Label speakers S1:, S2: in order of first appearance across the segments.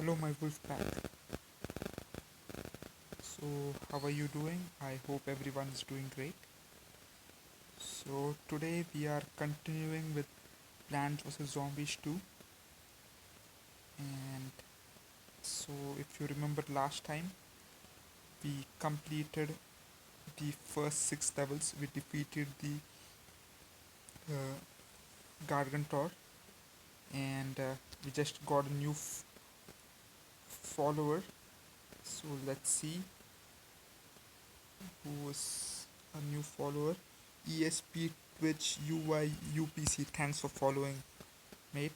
S1: Hello, my wolf pack. So, how are you doing? I hope everyone is doing great. So, today we are continuing with Plants vs Zombies 2. And so, if you remember last time, we completed the first 6 levels. We defeated the uh, Gargantor, and we just got a new follower. So, let's see who is a new follower. ESP Twitch UI UPC. Thanks for following, mate.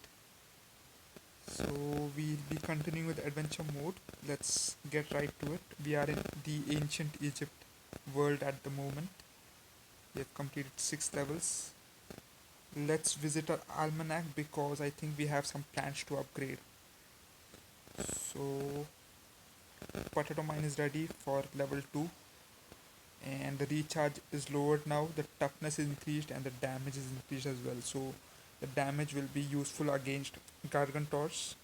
S1: So we'll be continuing with adventure mode. Let's get right to it. We are in the ancient Egypt world at the moment. We have completed 6 levels. Let's visit our almanac because I think we have some plans to upgrade. So potato mine is ready for level 2 and the recharge is lowered now. The toughness is increased and the damage is increased as well. So the damage will be useful against gargantors.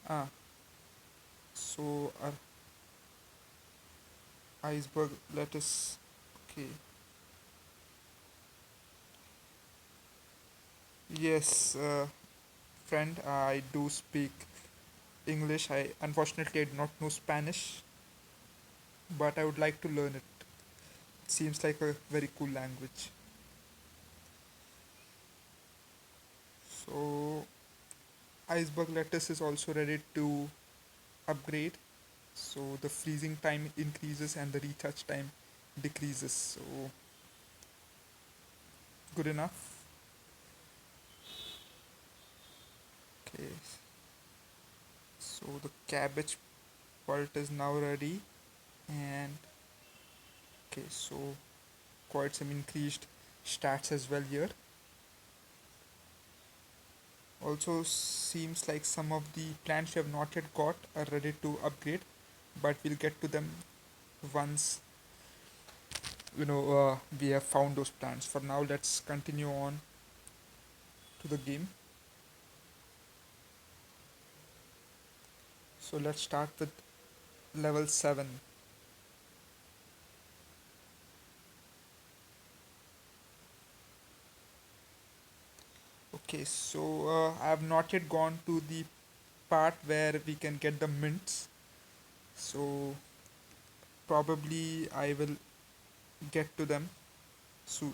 S1: Ah, so our iceberg lettuce. Okay. Yes, friend, I do speak English. I unfortunately I do not know Spanish, but I would like to learn it. It seems like a very cool language. So, iceberg lettuce is also ready to upgrade. So the freezing time increases and the recharge time decreases. So good enough. Okay. So the cabbage pult is now ready, and okay, so quite some increased stats as well here. Also seems like some of the plants we have not yet got are ready to upgrade, but we'll get to them once we have found those plants. For now, let's continue on to the game. So let's start with level 7. Okay, so I have not yet gone to the part where we can get the mints. So probably I will get to them soon.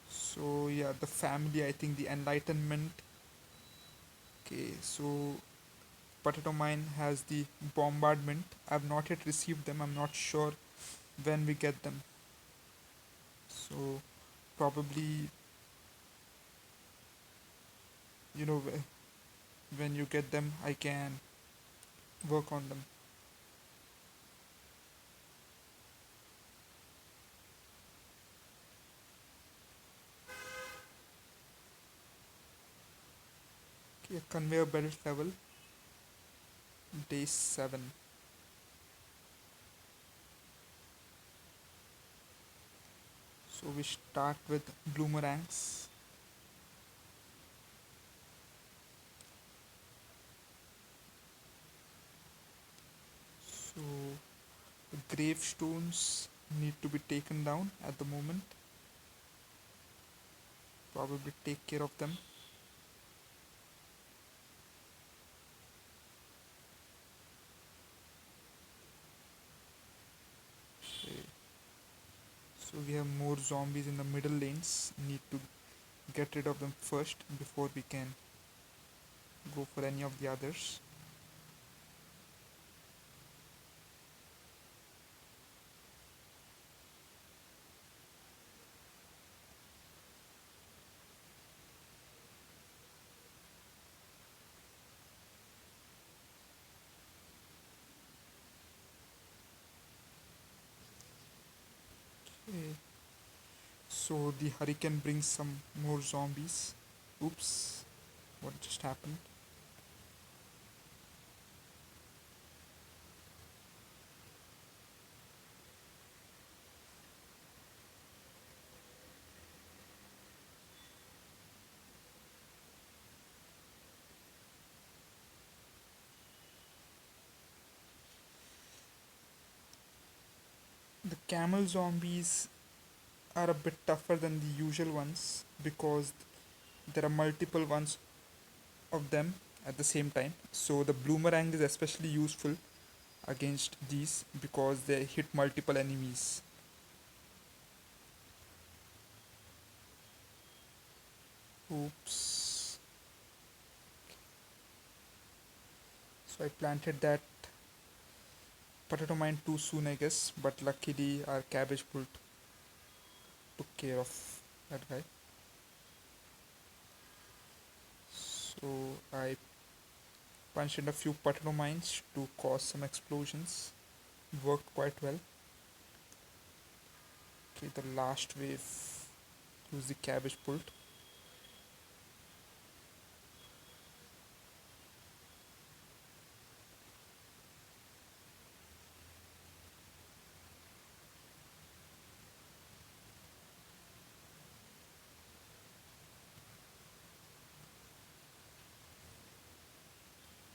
S1: So yeah, the family, I think the enlightenment. Okay, so potato mine has the bombardment. I've not yet received them. I'm not sure when we get them. So probably you know when you get them, I can work on them. Okay, conveyor belt level, day 7. So we start with bloomerangs. So the gravestones need to be taken down at the moment. Probably take care of them. Okay. So we have more zombies in the middle lanes. Need to get rid of them first before we can go for any of the others. Okay. So the hurricane brings some more zombies. Oops, what just happened? camel zombies are a bit tougher than the usual ones because there are multiple ones of them at the same time. So the boomerang is especially useful against these because they hit multiple enemies. Oops. So I planted that potato mine too soon, I guess, but luckily our cabbage pult took care of that guy. So I punched in a few potato mines to cause some explosions. Worked quite well. Okay, the last wave use the cabbage pult.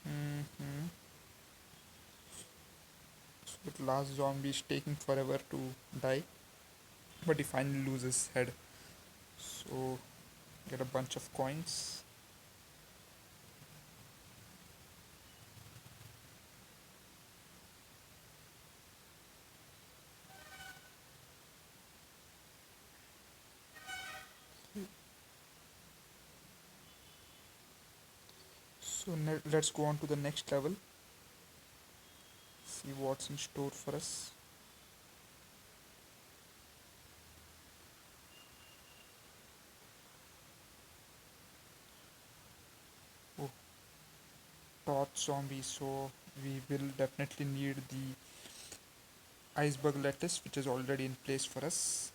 S1: Mm-hmm. So the last zombie is taking forever to die, but he finally loses his head. So get a bunch of coins. So let's go on to the next level. See what's in store for us. Oh, torch zombie. So we will definitely need the iceberg lettuce, which is already in place for us.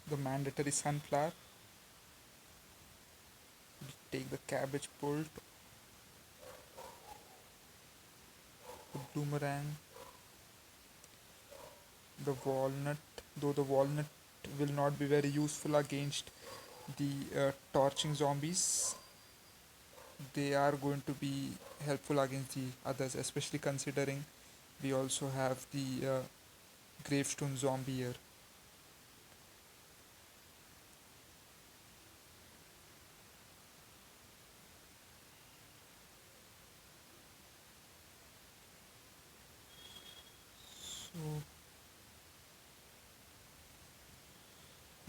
S1: The mandatory sunflower. Take the cabbage pult, the boomerang, the walnut. Though the walnut will not be very useful against the torching zombies, they are going to be helpful against the others, especially considering we also have the gravestone zombie here. So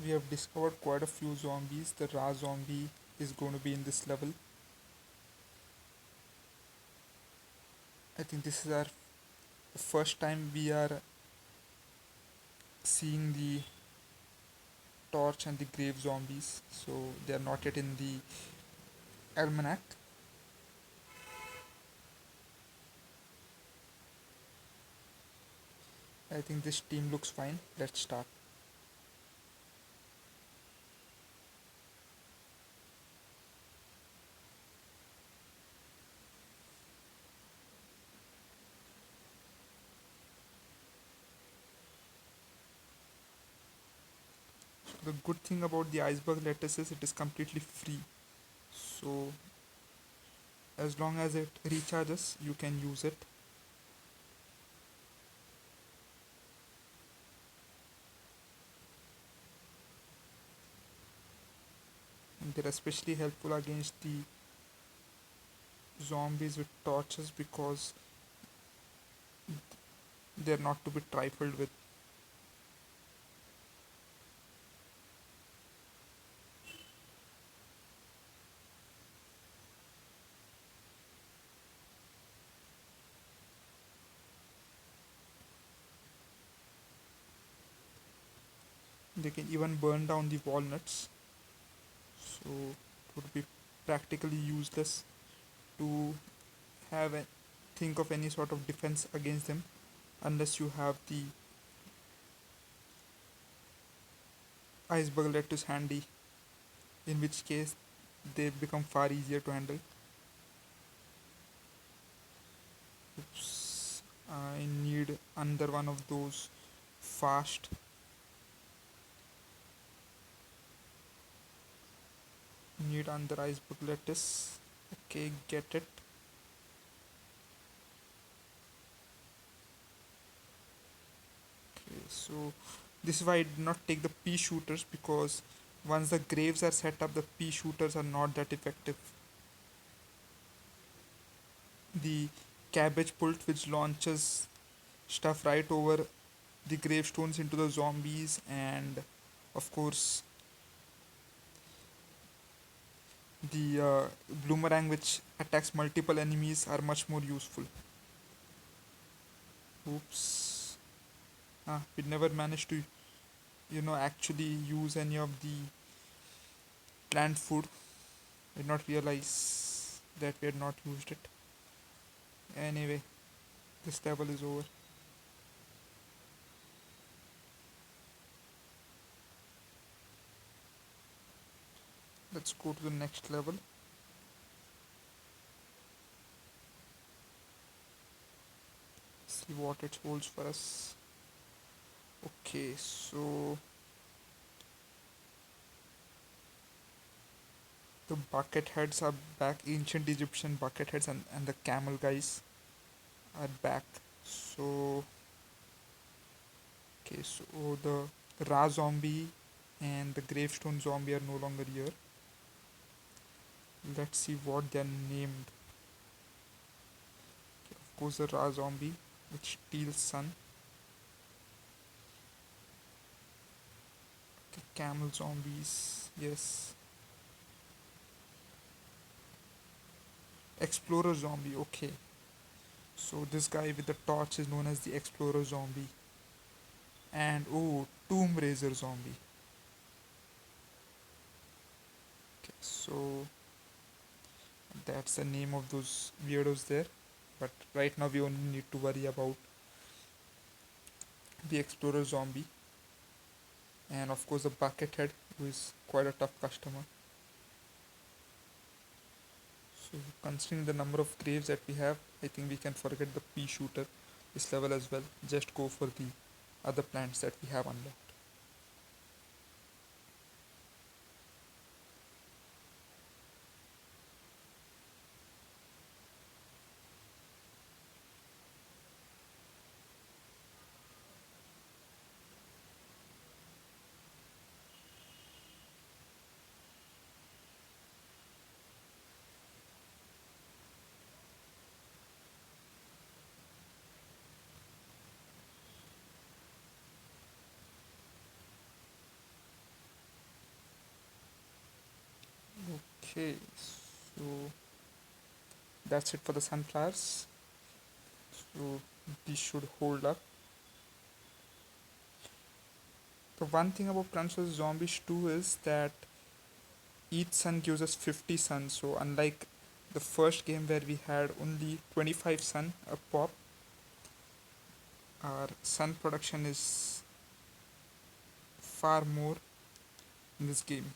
S1: we have discovered quite a few zombies. The Ra zombie is going to be in this level. I think this is our first time we are seeing the torch and the grave zombies, so they are not yet in the almanac. I think this team looks fine. Let's start. So the good thing about the iceberg lettuce is it is completely free. So as long as it recharges, you can use it. And they're especially helpful against the zombies with torches because they're not to be trifled with. They can even burn down the walnuts, so it would be practically useless to have a, think of any sort of defense against them unless you have the iceberg lettuce handy, in which case they become far easier to handle. Oops, I need another one of those fast. Need another iceberg lettuce. Okay, get it. So this is why I did not take the pea shooters, because once the graves are set up, the pea shooters are not that effective. The cabbage pult, which launches stuff right over the gravestones into the zombies, and of course the boomerang, which attacks multiple enemies, are much more useful. Oops. We never managed to, actually use any of the plant food. Did not realize that we had not used it. Anyway, this level is over. Let's go to the next level. See what it holds for us. Okay, so the bucket heads are back. Ancient Egyptian bucket heads and the camel guys are back. So, okay, so the Ra zombie and the gravestone zombie are no longer here. Let's see what they're named. Okay, of course, the Ra zombie, which steals sun. Okay, camel zombies, yes. Explorer zombie, okay. So this guy with the torch is known as the Explorer zombie. And oh, Tomb Raiser zombie. Okay, so that's the name of those weirdos there. But right now we only need to worry about the Explorer zombie. And of course the Buckethead, who is quite a tough customer. So considering the number of graves that we have, I think we can forget the pea shooter this level as well. Just go for the other plants that we have unlocked. Okay, so that's it for the sunflowers. So these should hold up. The one thing about Plants vs Zombies 2 is that each sun gives us 50 sun. So unlike the first game where we had only 25 sun a pop, our sun production is far more in this game.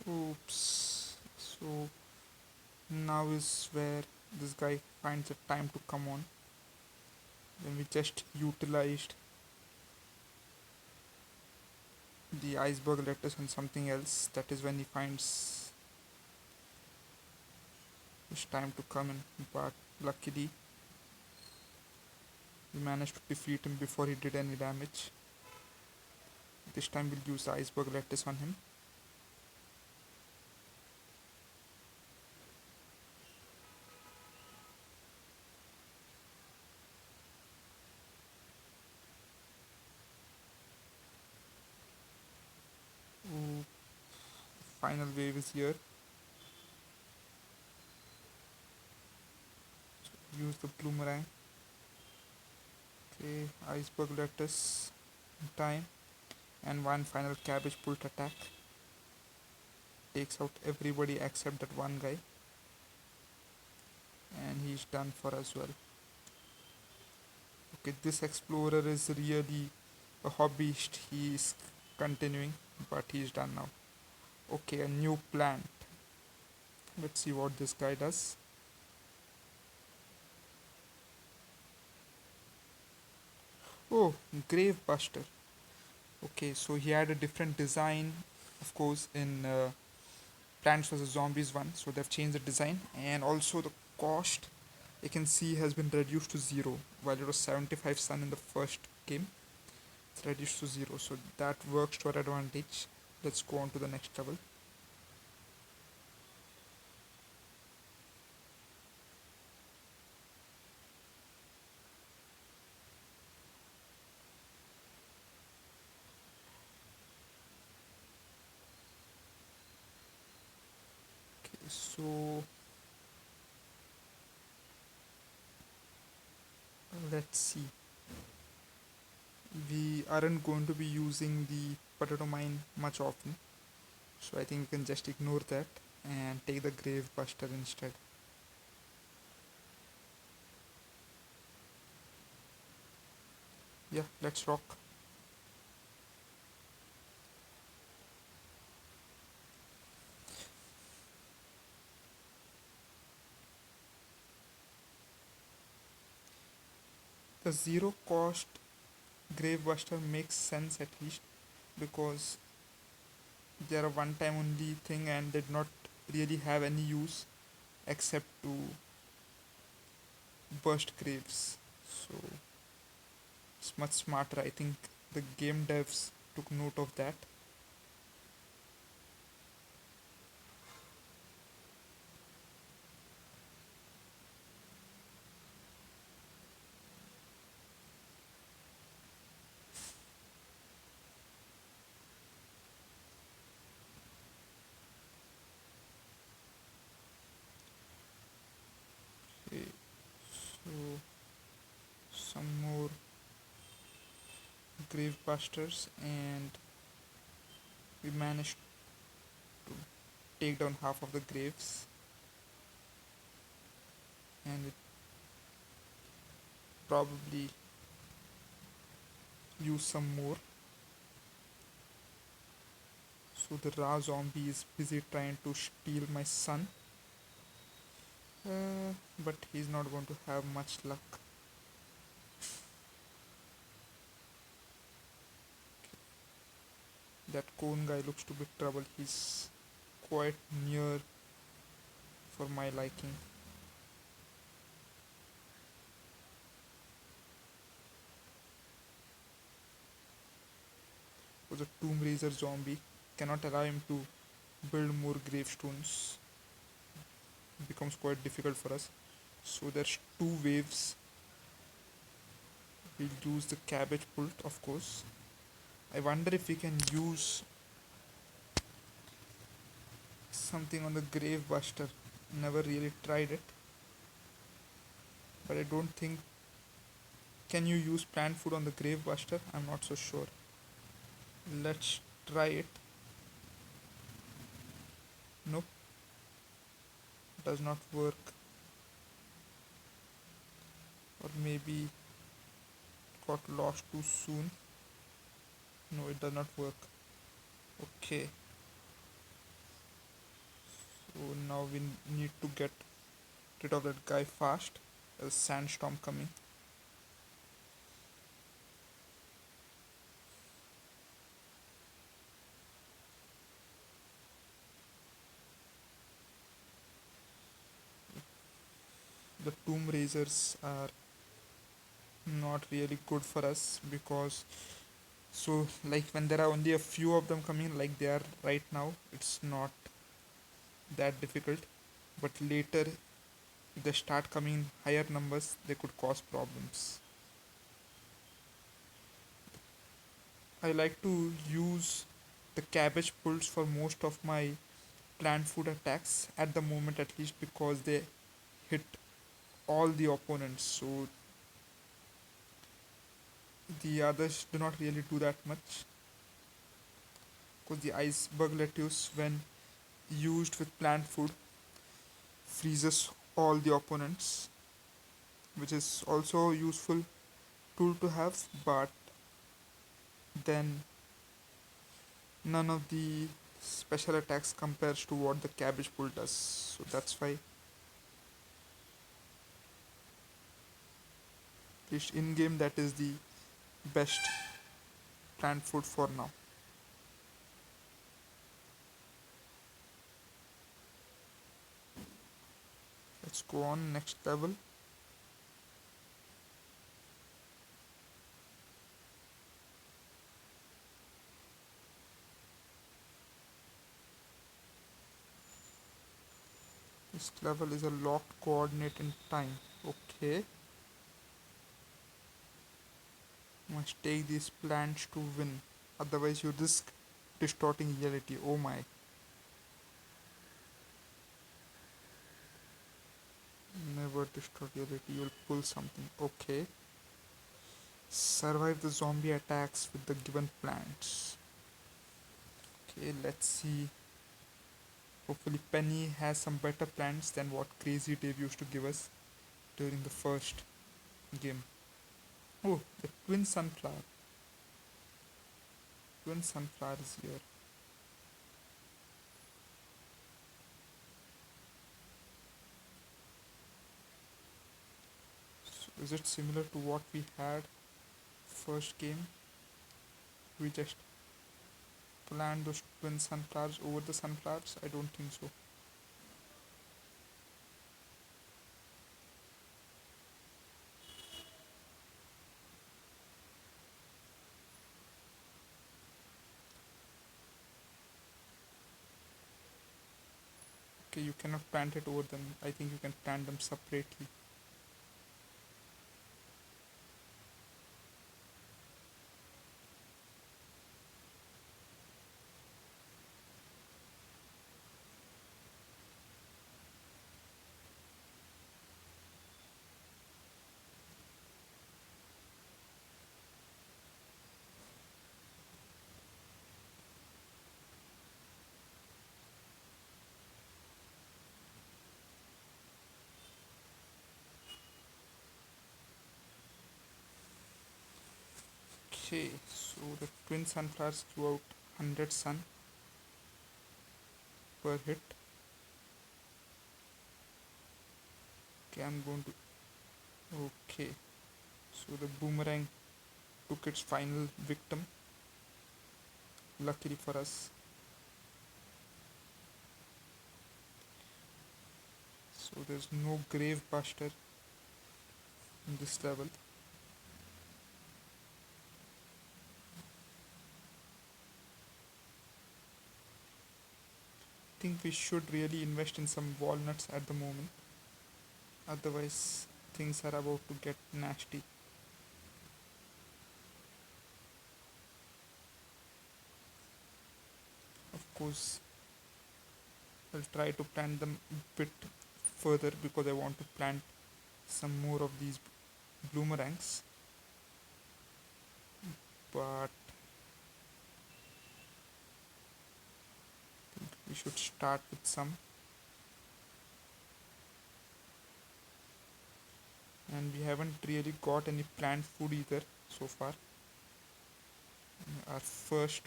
S1: Oops. So now is where this guy finds the time to come on. When we just utilized the iceberg lettuce on something else, that is when he finds it's time to come in. But luckily we managed to defeat him before he did any damage. This time we'll use the iceberg lettuce on him. Ooh, final wave is here. So use the boomerang. Okay, iceberg lettuce in time, and one final cabbage pult attack. Takes out everybody except that one guy, and he's done for as well. Okay, this explorer is really a hobbyist. He's continuing, but he's done now. Okay, a new plant. Let's see what this guy does. Oh, Grave Buster. Okay, so he had a different design, of course, in Plants vs Zombies 1. So they've changed the design, and also the cost you can see has been reduced to zero. While it was 75 sun in the first game, it's reduced to zero. So that works to our advantage. Let's go on to the next level. Okay, so let's see. We aren't going to be using the potato mine much often, so I think we can just ignore that and take the Grave Buster instead. Yeah, let's rock. The zero cost Grave Buster makes sense, at least, because they're a one time only thing and did not really have any use except to burst graves. So it's much smarter. I think the game devs took note of that. Okay, so some more grave busters, and we managed to take down half of the graves, and it probably use some more. So the Ra zombie is busy trying to steal my son, but he's not going to have much luck. That cone guy looks to be trouble. He's quite near for my liking. Was a Tomb Raiser zombie. Cannot allow him to build more gravestones. It becomes quite difficult for us. So there's two waves. We'll use the cabbage pult, of course. I wonder if we can use something on the grave buster. Never really tried it, but I don't think. Can you use plant food on the grave buster? I'm not so sure. Let's try it. Nope, does not work. Or maybe got lost too soon. No, it does not work. Okay, so now we need to get rid of that guy fast. There's a sandstorm coming. The tomb raisers are not really good for us because, so like when there are only a few of them coming like they are right now, it's not that difficult, but later if they start coming in higher numbers they could cause problems. I like to use the cabbage pulls for most of my plant food attacks at the moment, at least, because they hit all the opponents, so the others do not really do that much. Because the iceberg lettuce, when used with plant food, freezes all the opponents, which is also a useful tool to have, but then none of the special attacks compares to what the cabbage pull does. So that's why, at least in game, that is the best plant food for now. Let's go on next level. This level is a locked coordinate in time. Okay, must take these plants to win. Otherwise, you risk distorting reality. Oh my. Never distort reality. You'll pull something. Okay. Survive the zombie attacks with the given plants. Okay, let's see. Hopefully, Penny has some better plants than what Crazy Dave used to give us during the first game. Oh, the twin sunflower. Twin sunflower is here. So is it similar to what we had first game? We just plant those twin sunflowers over the sunflowers? I don't think so. Okay, you cannot plant it over them. I think you can plant them separately. Okay, so the twin sunflowers threw out 100 sun per hit. Okay, I'm going to. Okay, so the boomerang took its final victim. Luckily for us. So there's no grave buster in this level. I think we should really invest in some walnuts at the moment. Otherwise, things are about to get nasty. Of course, I'll try to plant them a bit further because I want to plant some more of these bloomerangs. But we should start with some. And we haven't really got any plant food either so far. Our first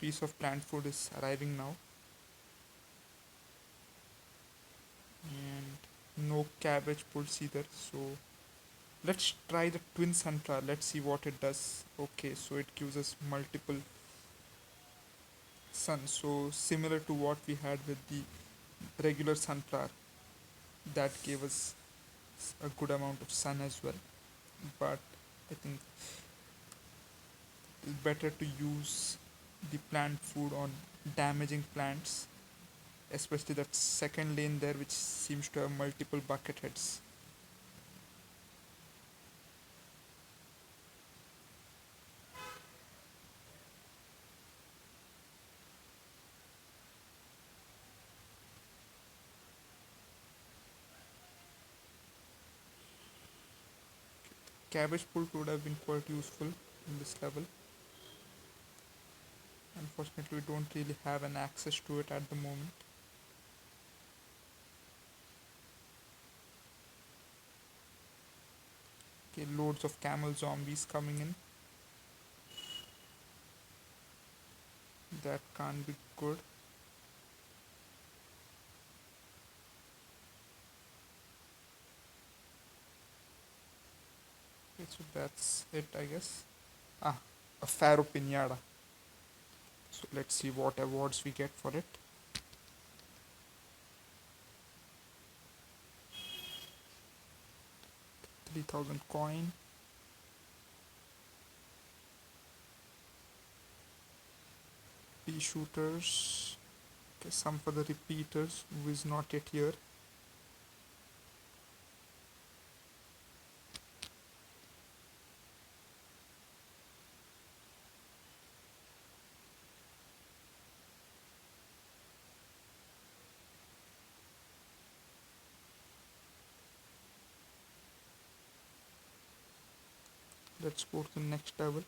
S1: piece of plant food is arriving now. And no cabbage pulse either, so let's try the twin sunflower. Let's see what it does. Okay, so it gives us multiple sun, so similar to what we had with the regular sunflower, that gave us a good amount of sun as well. But I think it's better to use the plant food on damaging plants, especially that second lane there, which seems to have multiple bucket heads. Cabbage pult would have been quite useful in this level. Unfortunately, we don't really have an access to it at the moment. Okay, loads of camel zombies coming in. That can't be good. Okay, So that's it, I guess. Ah, a Faro Pinata. So let's see what awards we get for it. 3000 coin. Pea shooters. Okay, some for the repeaters who is not yet here. Let's go to the next level.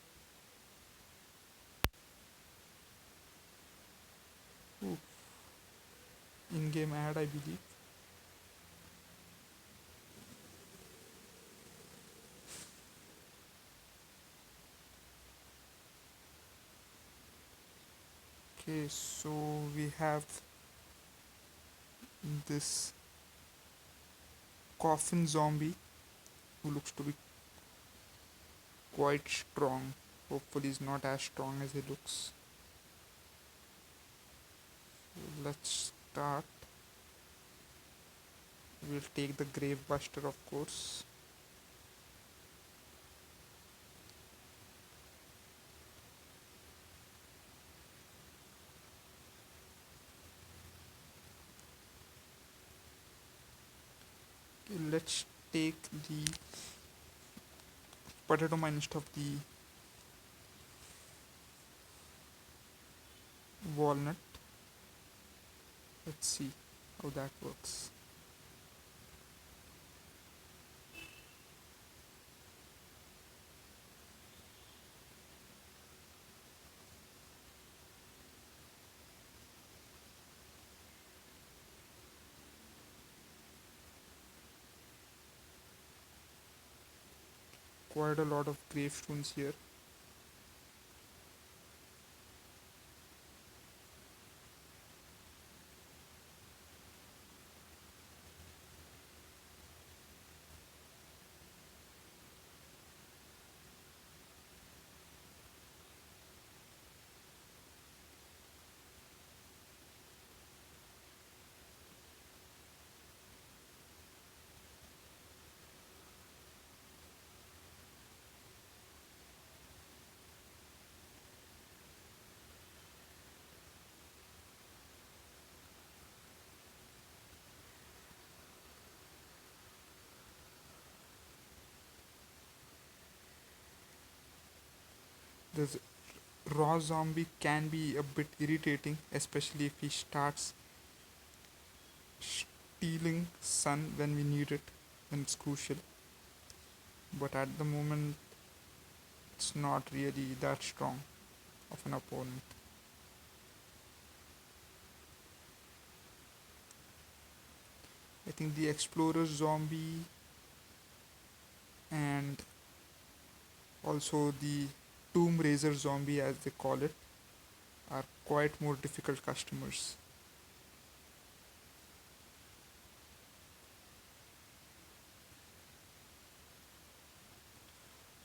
S1: Ooh, in-game ad, I believe. Okay, so we have this coffin zombie who looks to be quite strong. Hopefully he's not as strong as he looks. So let's start. We'll take the grave buster, of course. Okay, let's take the potato mine instead of the walnut. Let's see how that works. Quite a lot of gravestones here. The raw zombie can be a bit irritating, especially if he starts stealing sun when we need it, when it's crucial. But at the moment, it's not really that strong of an opponent. I think the explorer zombie and also the tomb raiser zombie, as they call it, are quite more difficult customers.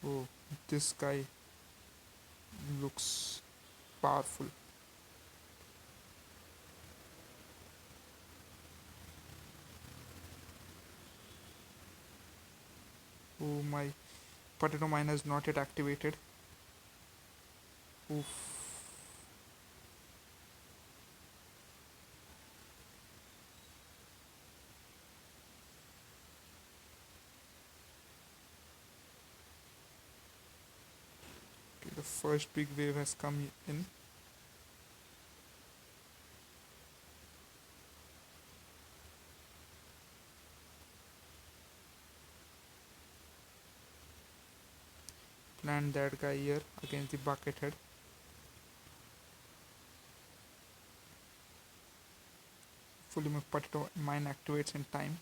S1: Oh, this guy looks powerful. Oh, my potato mine is not yet activated. Oof. Okay, the first big wave has come in. Plant that guy here against the bucket head. Fully my potato mine activates in time.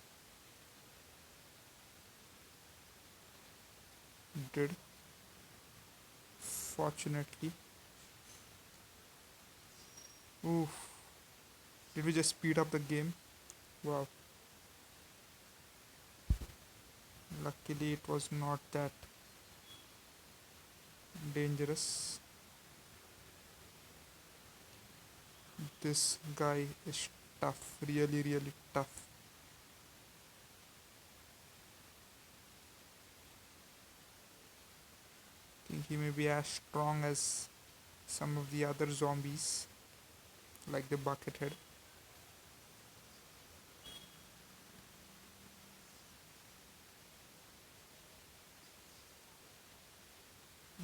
S1: Did. Fortunately. Oof. Did we just speed up the game? Wow. Luckily it was not that dangerous. This guy is tough, really, really tough. I think he may be as strong as some of the other zombies, like the Buckethead.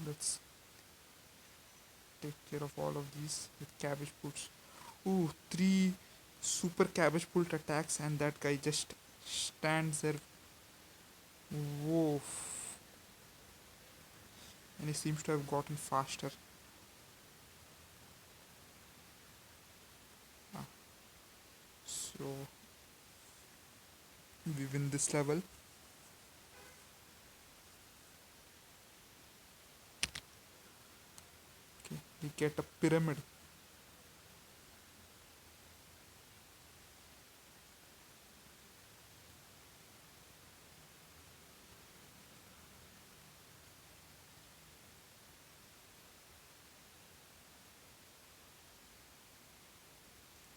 S1: Let's take care of all of these with cabbage pulls. Ooh, three super cabbage pult attacks, and that guy just stands there. Whoa. And he seems to have gotten faster. Ah, so we win this level. Okay, we get a pyramid.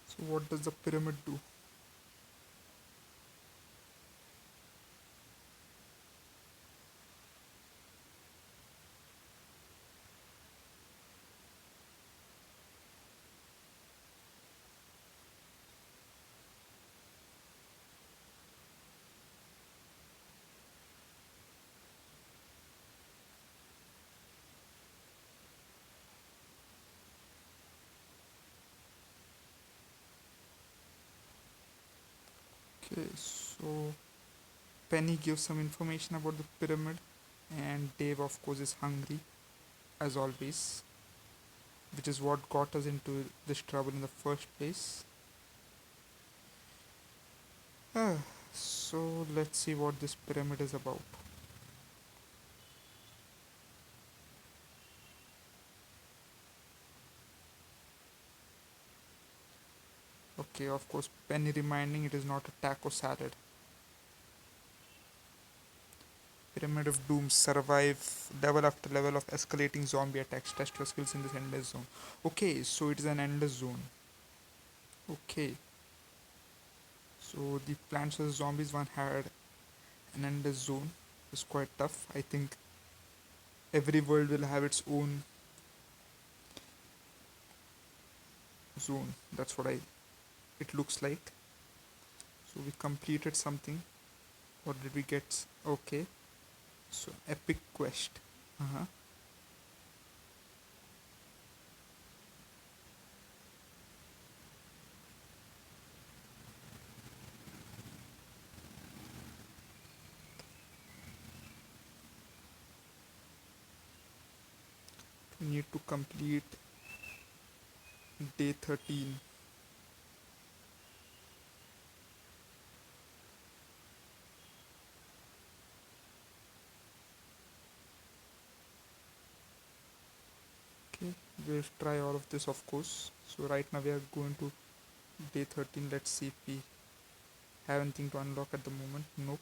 S1: So what does the pyramid do? Okay, so Penny gives some information about the pyramid, and Dave, of course, is hungry as always, which is what got us into this trouble in the first place. Ah, so let's see what this pyramid is about. Okay, of course, Penny reminding it is not a taco salad. Pyramid of Doom, survive level after level of escalating zombie attacks. Test your skills in this endless zone. Okay, so it is an endless zone. Okay, so the Plants vs Zombies one had an endless zone. It was quite tough. I think every world will have its own zone. That's what I it looks like. So we completed something. What did we get? Okay, so epic quest. Uh-huh. We need to complete day 13. Okay, we'll try all of this, of course. So right now we are going to day 13. Let's see if we have anything to unlock at the moment. Nope.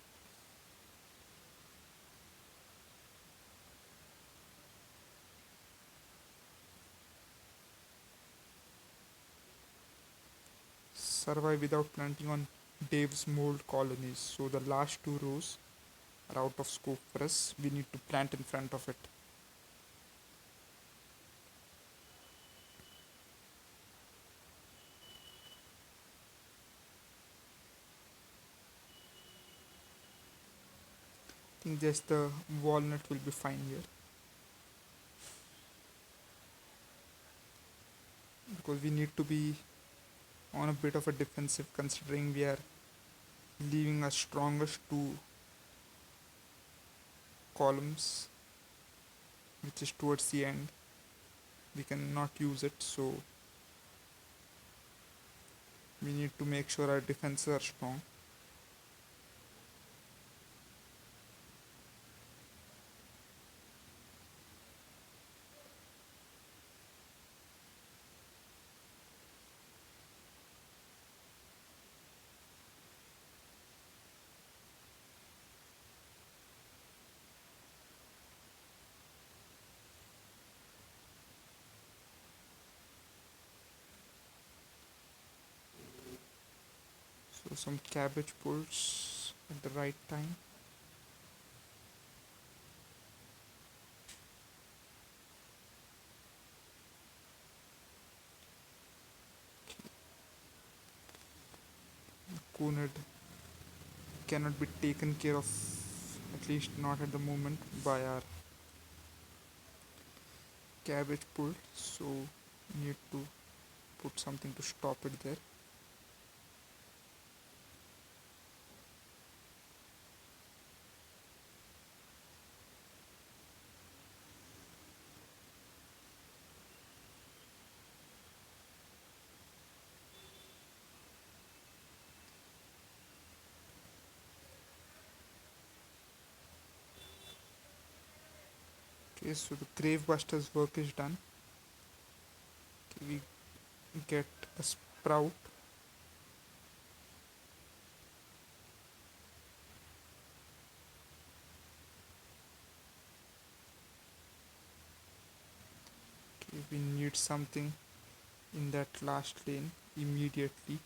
S1: Survive without planting on Dave's mold colonies. So the last two rows are out of scope for us. We need to plant in front of it. I think just the walnut will be fine here, because we need to be on a bit of a defensive considering we are leaving our strongest two columns, which is towards the end. We cannot use it, so we need to make sure our defenses are strong. some cabbage pulls at the right time. Cunard cannot be taken care of, at least not at the moment, by our cabbage pull, so need to put something to stop it there. Okay, so the grave buster's work is done. Okay, we get a sprout. Okay, we need something in that last lane immediately.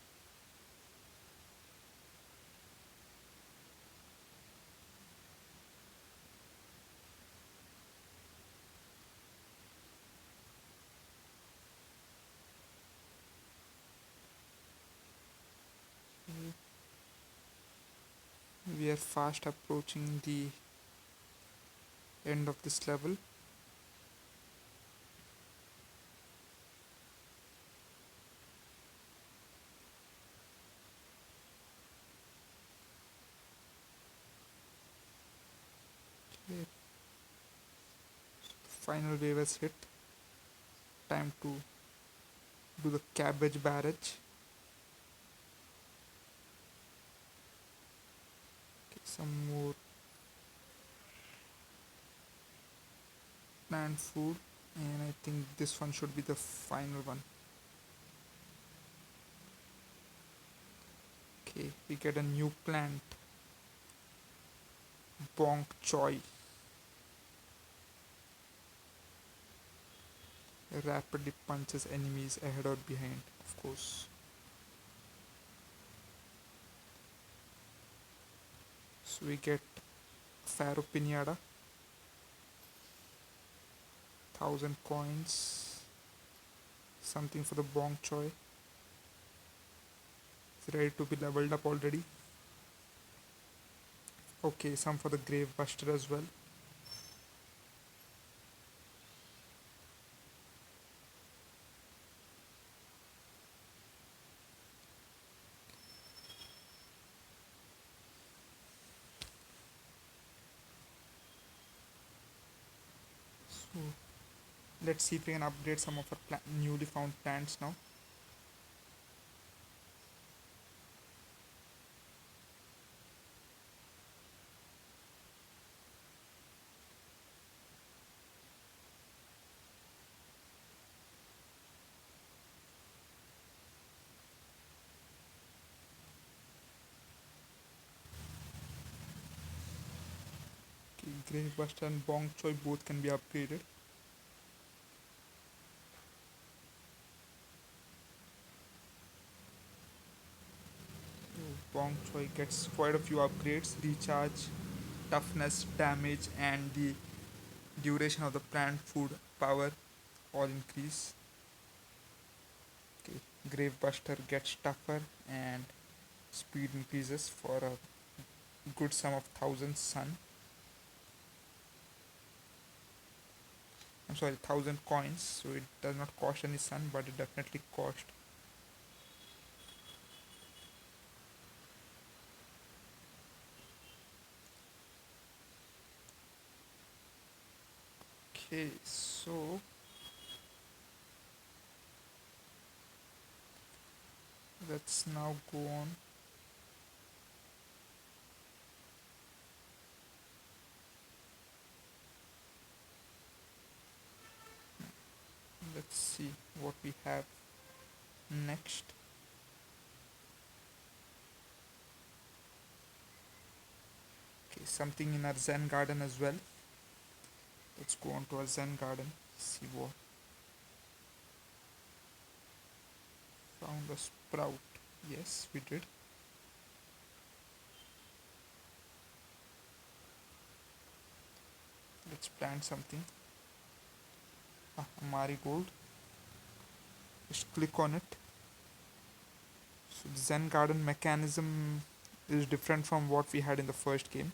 S1: We are fast approaching the end of this level. Okay, final wave has hit. Time to do the cabbage barrage. Okay, some more plant food, and I think this one should be the final one. Okay, we get a new plant, bok choy. Rapidly punches enemies ahead or behind, of course. So we get Pharaoh Pinata, 1,000 coins, something for the bok choy. It's ready to be leveled up already. Okay, some for the grave buster as well. So let's see if we can upgrade some of our newly found plants now. Okay, grave buster and bok choy both can be upgraded. Bong Choi gets quite a few upgrades: recharge, toughness, damage, and the duration of the plant food power all increase. Okay, Grave Buster gets tougher and speed increases for a good sum of 1,000 sun. I'm sorry, 1,000 coins. So it does not cost any sun, but it definitely cost. Okay, so let's now go on. Let's see what we have next. Okay, something in our Zen garden as well. Let's go on to our Zen garden. See what found a sprout. Yes, we did. Let's plant something. Marigold. Just click on it. So the Zen garden mechanism is different from what we had in the first game.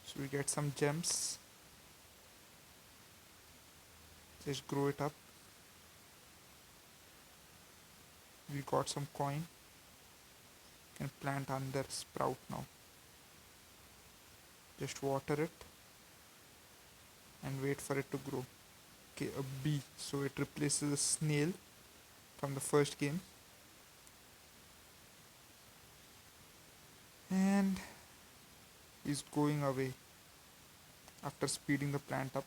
S1: So we get some gems. Just grow it up. We got some coin. Can plant under sprout now. Just water it and wait for it to grow. Okay, a bee. So it replaces a snail from the first game. And he's going away after speeding the plant up.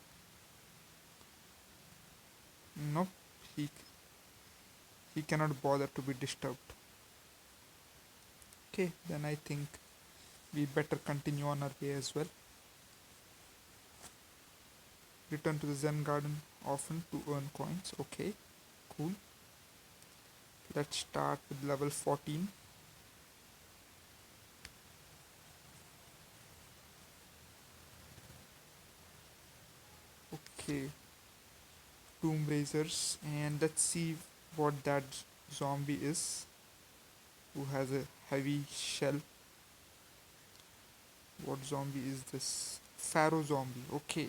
S1: Nope, he cannot bother to be disturbed. Okay, then I think we better continue on our way as well. Return to the Zen garden often to earn coins. Okay, cool. Let's start with level 14. Okay, tomb raisers, and let's see what that zombie is who has a heavy shell. What zombie is this? Pharaoh zombie. Okay.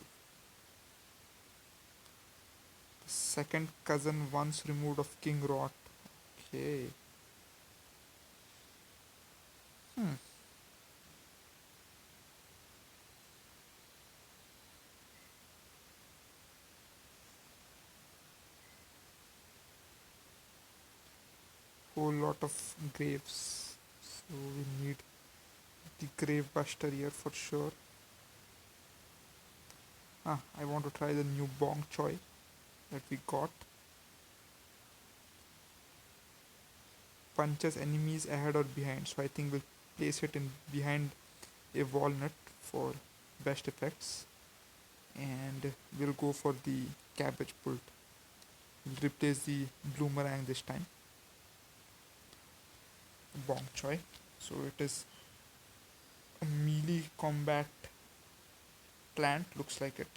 S1: The second cousin once removed of King Rot. Okay. Hmm. Whole lot of graves. So we need the grave buster here for sure. I want to try the new bong choy that we got. Punches enemies ahead or behind. So I think we'll place it in behind a walnut for best effects. And we'll go for the cabbage pult. We'll replace the bloomerang this time. Bong choy. So it is a melee combat plant, looks like it.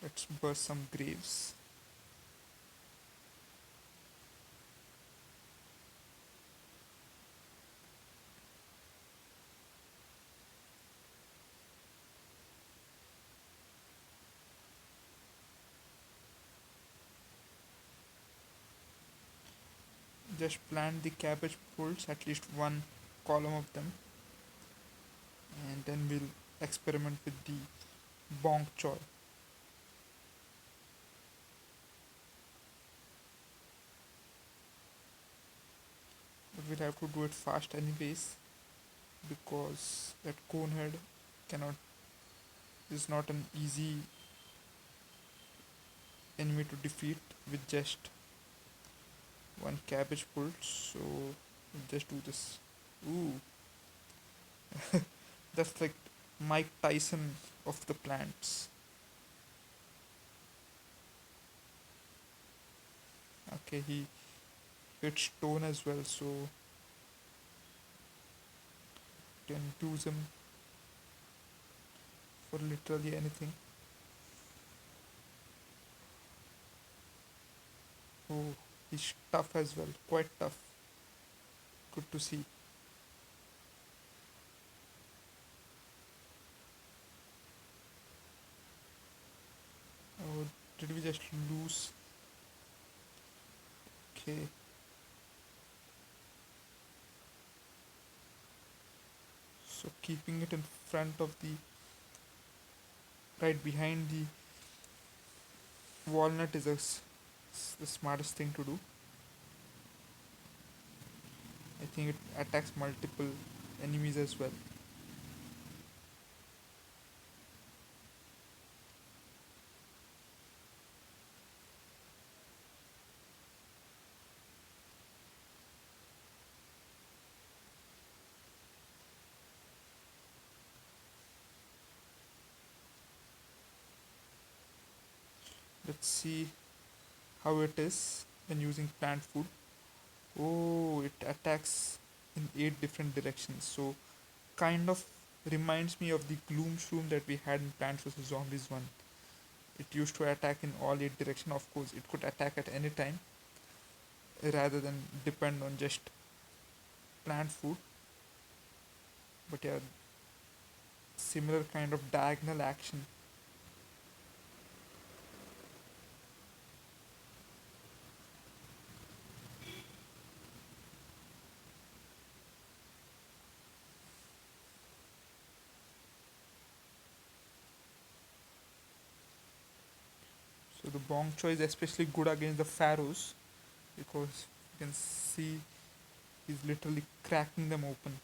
S1: Let's burst some graves. Just plant the cabbage pults, at least one column of them, and then we'll experiment with the bong choy. But we'll have to do it fast anyways, because that conehead cannot is not an easy enemy to defeat with just one cabbage pult. So we'll just do this. Ooh, that's like Mike Tyson of the plants. Okay, he hit stone as well, so can use him for literally anything. Oh, he's tough as well, quite tough. Good to see. Oh, did we just lose? Okay. So keeping it in front of the, right behind the walnut is the smartest thing to do. I think it attacks multiple enemies as well. Let's see how it is when using plant food. Oh, it attacks in 8 different directions. So kind of reminds me of the gloom shroom that we had in Plants vs Zombies 1. It used to attack in all 8 directions. Of course, it could attack at any time rather than depend on just plant food. But yeah, similar kind of diagonal action. So the Bong Choi is especially good against the Pharaohs because you can see he's literally cracking them open.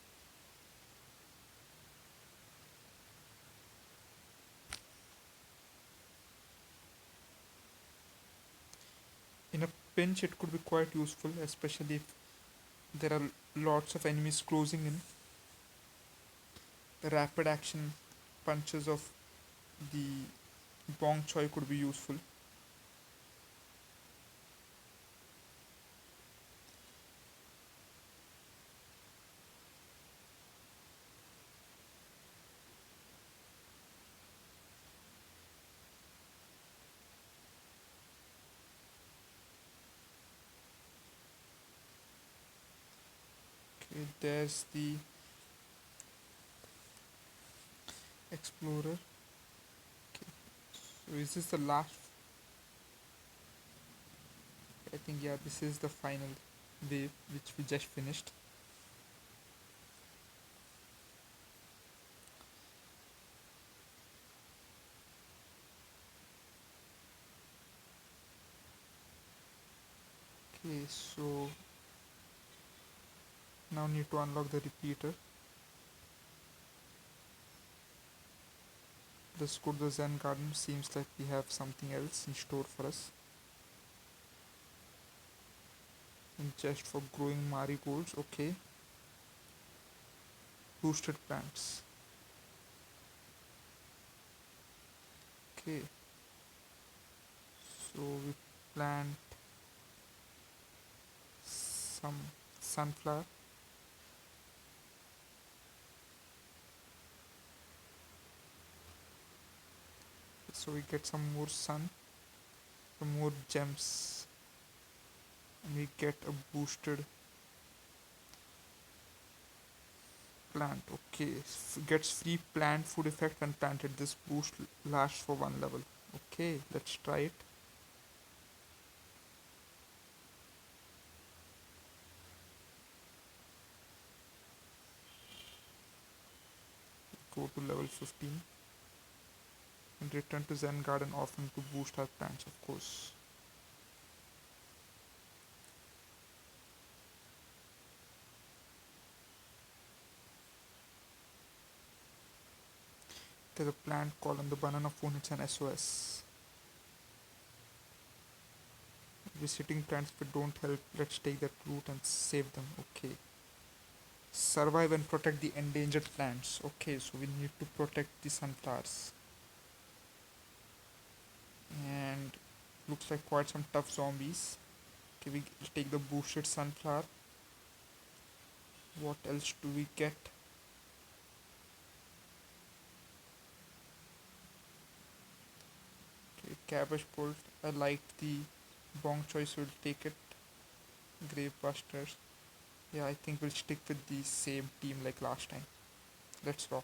S1: In a pinch, it could be quite useful, especially if there are lots of enemies closing in. The rapid action punches of the Bong Choi could be useful. Okay, there's the Explorer. Okay, so is this the last? I think yeah, this is the final wave which we just finished. Okay, so now need to unlock the repeater. Let's go to the Zen garden. Seems like we have something else in store for us. And just for growing marigolds, okay. Boosted plants. Okay, so we plant some sunflower. So we get some more sun, some more gems, and we get a boosted plant. Okay, gets free plant food effect when planted. This boost lasts for 1 level. Okay, let's try it. Go to level 15 and return to Zen garden often to boost our plants, of course. There's a plant called on the banana phone. It's an SOS. Visiting plants if don't help, let's take that root and save them. Okay. Survive and protect the endangered plants. Okay, so we need to protect the sunflowers. And looks like quite some tough zombies. Okay, we take the boosted sunflower. What else do we get? Okay, cabbage pult. I like the bong choice. We'll take it. Grave busters. Yeah, I think we'll stick with the same team like last time. Let's rock.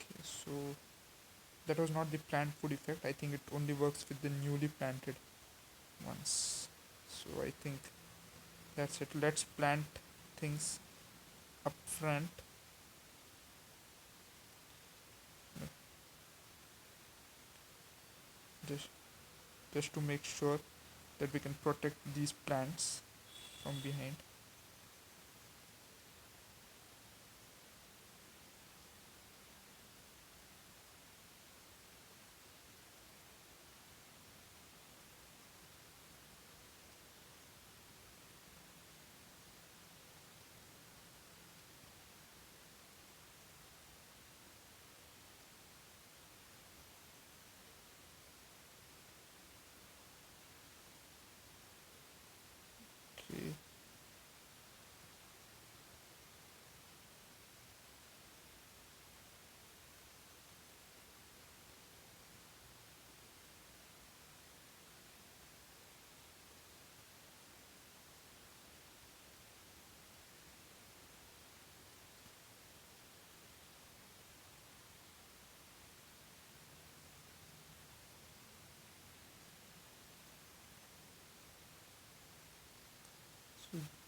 S1: Okay, so that was not the plant food effect. I think it only works with the newly planted ones. So I think that's it. Let's plant things up front. Just just to make sure that we can protect these plants from behind.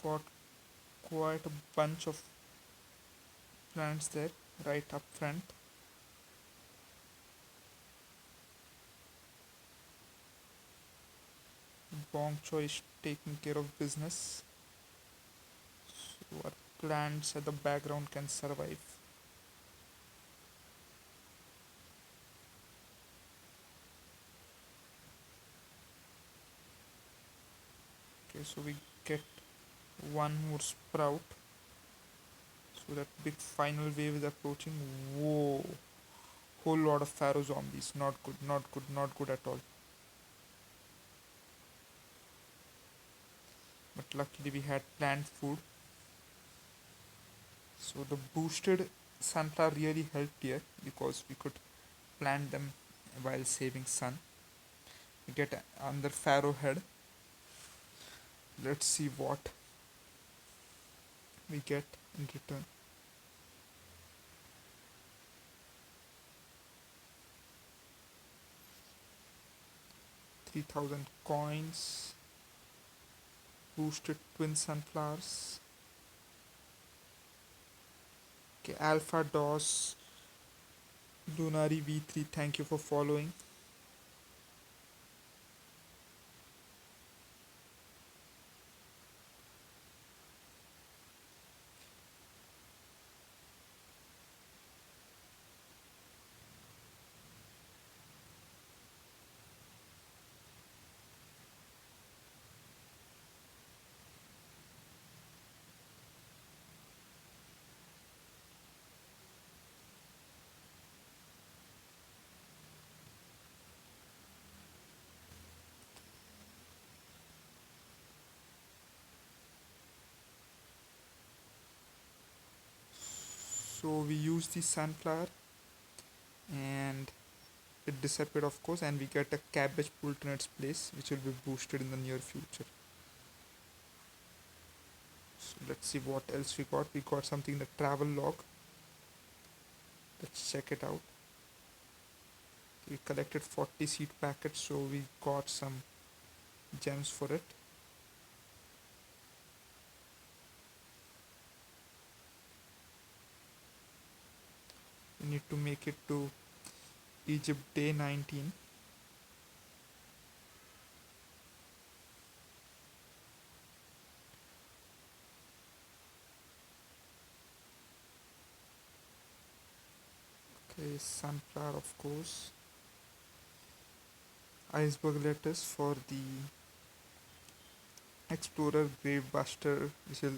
S1: got quite a bunch of plants there right up front. Bong Choi is taking care of business, so our plants at the background can survive. Okay, so we get one more sprout. So that big final wave is approaching. Whoa! Whole lot of Pharaoh zombies. Not good, not good, not good at all. But luckily we had plant food. So the boosted sunflower really helped here because we could plant them while saving sun. We get another Pharaoh head. Let's see what we get in return. 3000 coins. Boosted twin sunflowers. Okay, Alpha DOS Lunari V3, thank you for following. So we use the sunflower and it disappeared of course, and we get a cabbage pulled in its place which will be boosted in the near future. So let's see what else we got. We got something in the travel log. Let's check it out. We collected 40 seed packets, so we got some gems for it. We need to make it to Egypt day 19. Okay, sunflower of course. Iceberg lettuce for the explorer grave buster, which will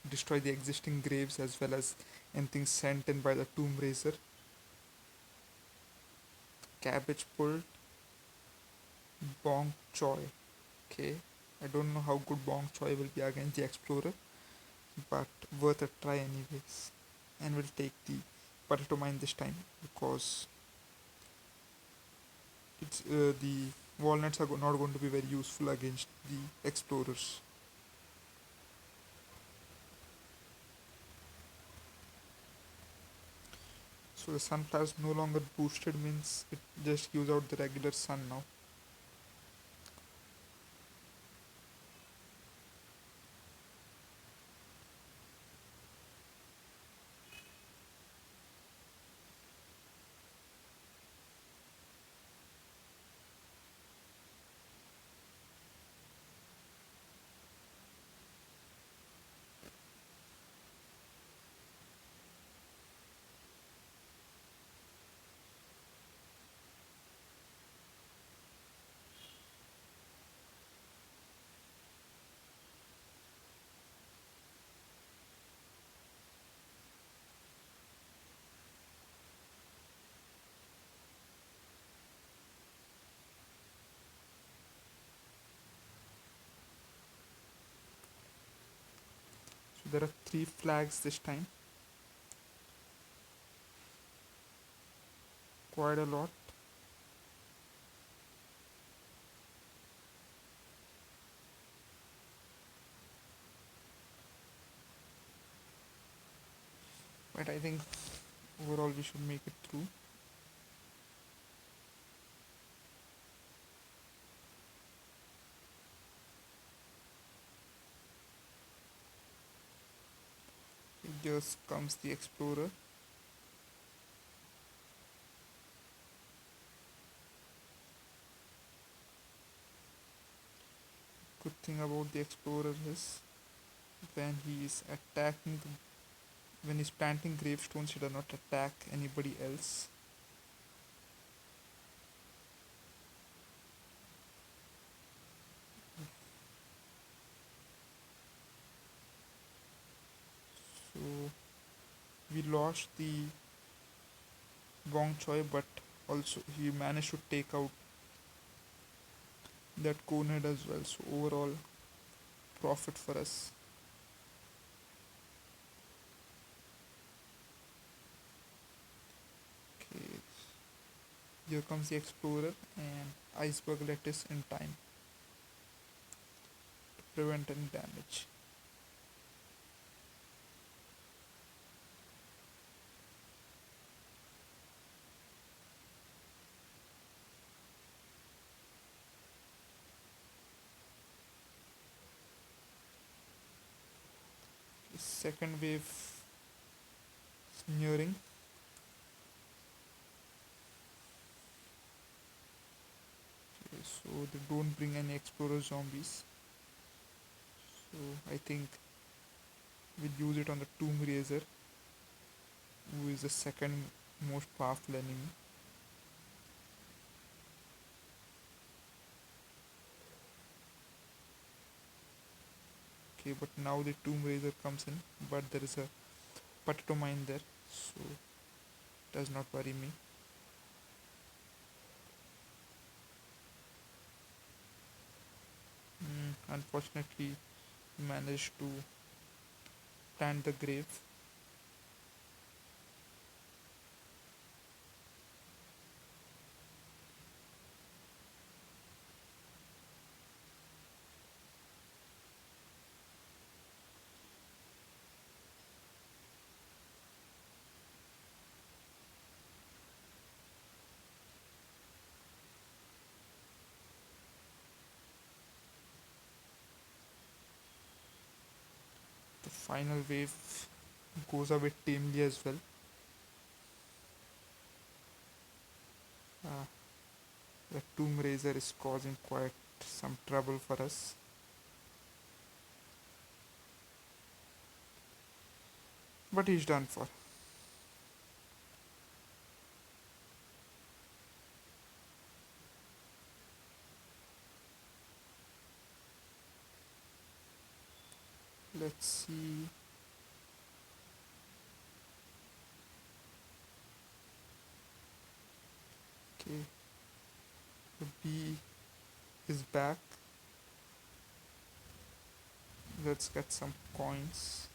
S1: destroy the existing graves as well as anything sent in by the tomb raiser. Cabbage pulled. Bong choy. Okay, I don't know how good bong choy will be against the explorer, but worth a try anyways. And we'll take the potato mine this time because it's the walnuts are not going to be very useful against the explorers. So the sunflower is no longer boosted, means it just gives out the regular sun now. So there are three flags this time, quite a lot. But I think overall we should make it through. Here comes the explorer. Good thing about the explorer is when he is attacking when he's planting gravestones, he does not attack anybody else. So we lost the Bong Choi, but also he managed to take out that conehead as well. So overall profit for us. Okay, here comes the explorer and iceberg lettuce in time to prevent any damage. The second wave is nearing. Okay, so they don't bring any explorer zombies. So I think we'll use it on the Tomb Raiser, who is the second most powerful enemy. Okay, but now the Tomb Raiser comes in, but there is a potato mine there, so does not worry me. Unfortunately, managed to plant the grave. The final wave goes away tamely as well. Uh, the Tomb Raiser is causing quite some trouble for us. But he's done for. Let's see. Okay, the bee is back. Let's get some coins.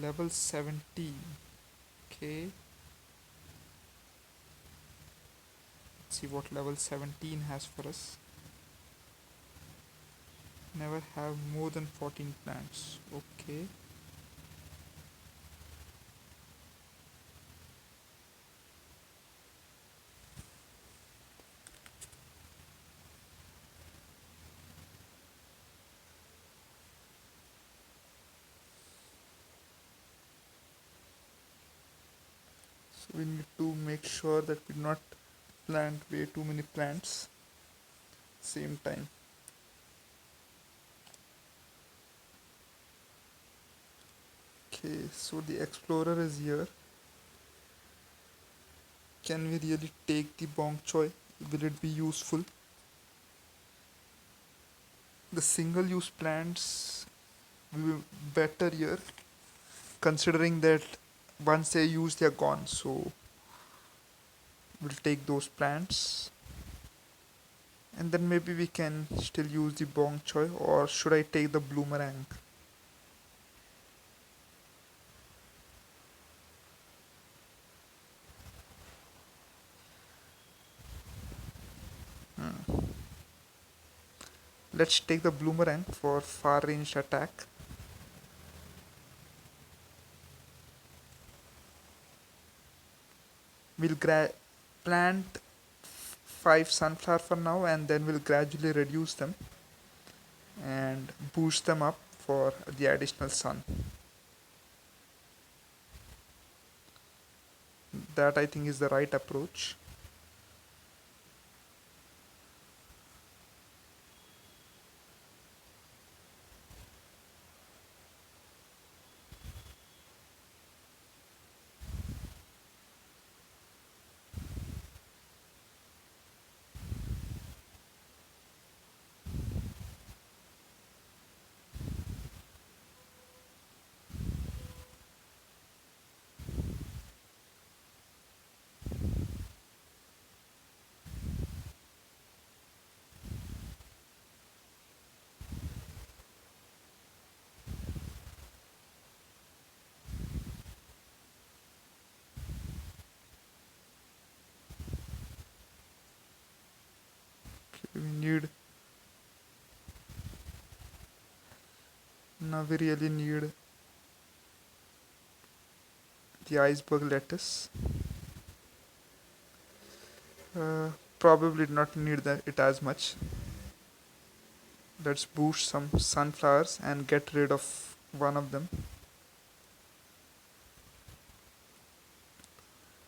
S1: Level 17. Okay. Let's see what level 17 has for us. Never have more than 14 plants. Okay. So we need to make sure that we do not plant way too many plants same time. Okay, so the explorer is here. Can we really take the bong choy? Will it be useful? The single use plants will be better here, considering that once they use they're gone. So we'll take those plants, and then maybe we can still use the bong choy, or should I take the bloomerang? Hmm. Let's take the bloomerang for far range attack. We'll plant 5 sunflower for now, and then we'll gradually reduce them and boost them up for the additional sun. That I think is the right approach. We need Now we really need the iceberg lettuce. Uh, Probably not need it as much. Let's boost some sunflowers and get rid of one of them.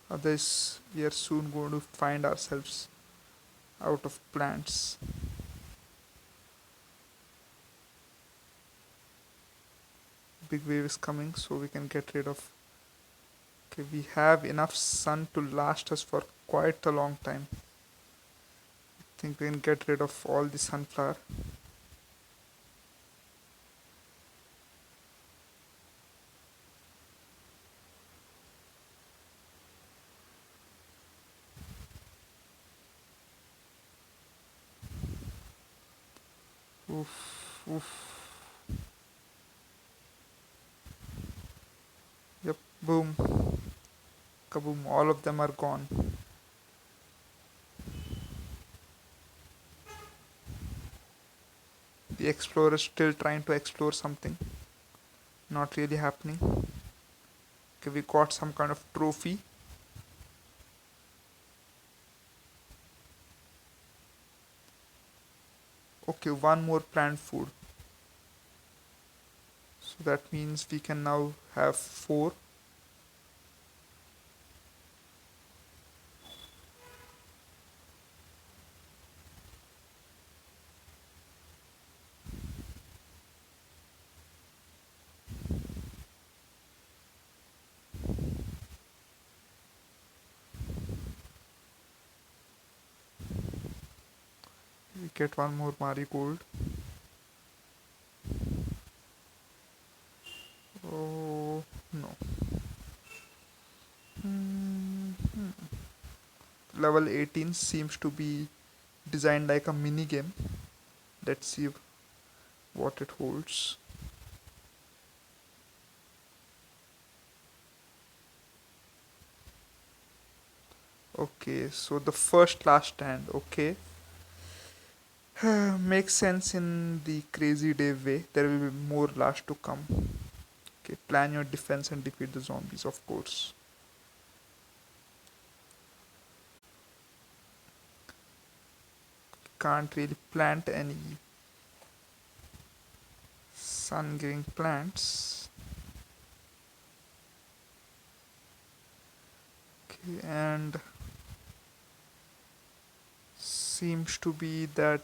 S1: Otherwise, we are soon going to find ourselves out of plants. Big wave is coming, so we can get rid of. Okay, we have enough sun to last us for quite a long time. I think we can get rid of all the sunflower. Oof, oof. Yep, boom, kaboom, all of them are gone. The explorer is still trying to explore something. Not really happening. Okay, we got some kind of trophy. Okay, one more plant food. So that means we can now have 4. We get one more marigold. Oh no. Hmm. Level 18 seems to be designed like a mini game. Let's see what it holds. Okay, so the first last stand. Okay, makes sense in the crazy day way. There will be more last to come. Okay, plan your defense and defeat the zombies, of course. Can't really plant any sun giving plants. Okay, and seems to be that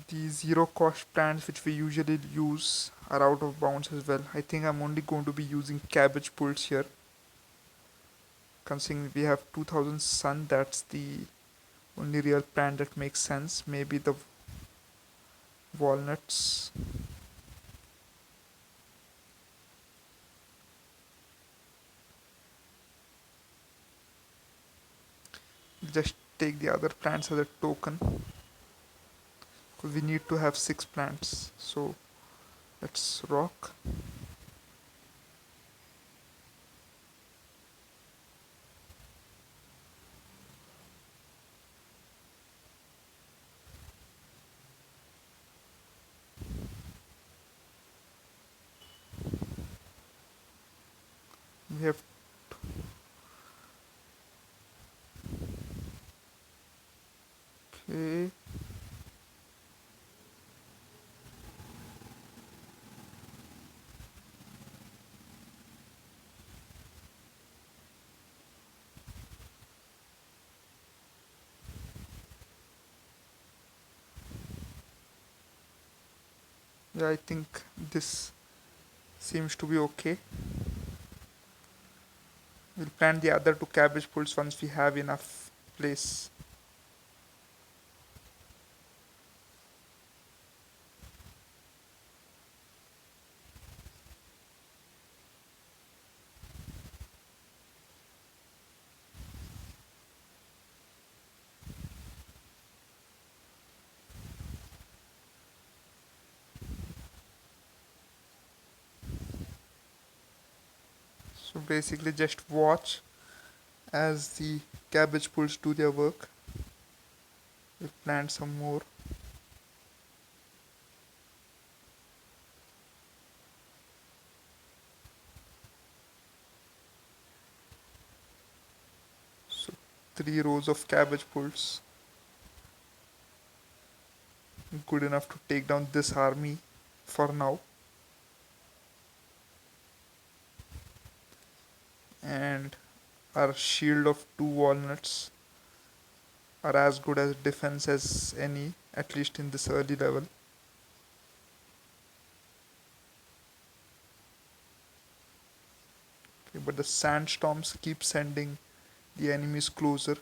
S1: the zero cost plants which we usually use are out of bounds as well. I think I'm only going to be using cabbage pulls here. Considering we have 2000 sun, that's the only real plant that makes sense. Maybe the walnuts. Just take the other plants as a token. We need to have 6 plants. So let's rock. We have Yeah, I think this seems to be okay. We'll plant the other two cabbage pulls once we have enough place. So basically just watch as the cabbage pulls do their work. We'll plant some more. So 3 rows of cabbage pulls. Good enough to take down this army for now. And our shield of 2 walnuts are as good as defense as any, at least in this early level. Okay, but the sandstorms keep sending the enemies closer.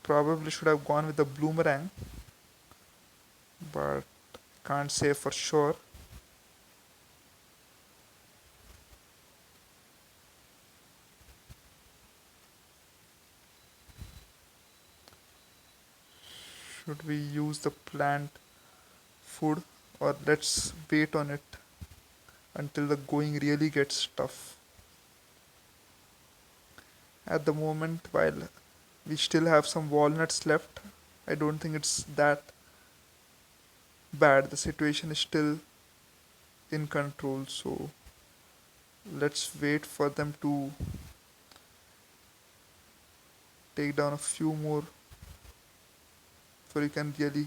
S1: Probably should have gone with the bloomerang, but can't say for sure. Should we use the plant food, or let's wait on it until the going really gets tough? At the moment, while we still have some walnuts left, I don't think it's that bad. The situation is still in control, so let's wait for them to take down a few more so we can really,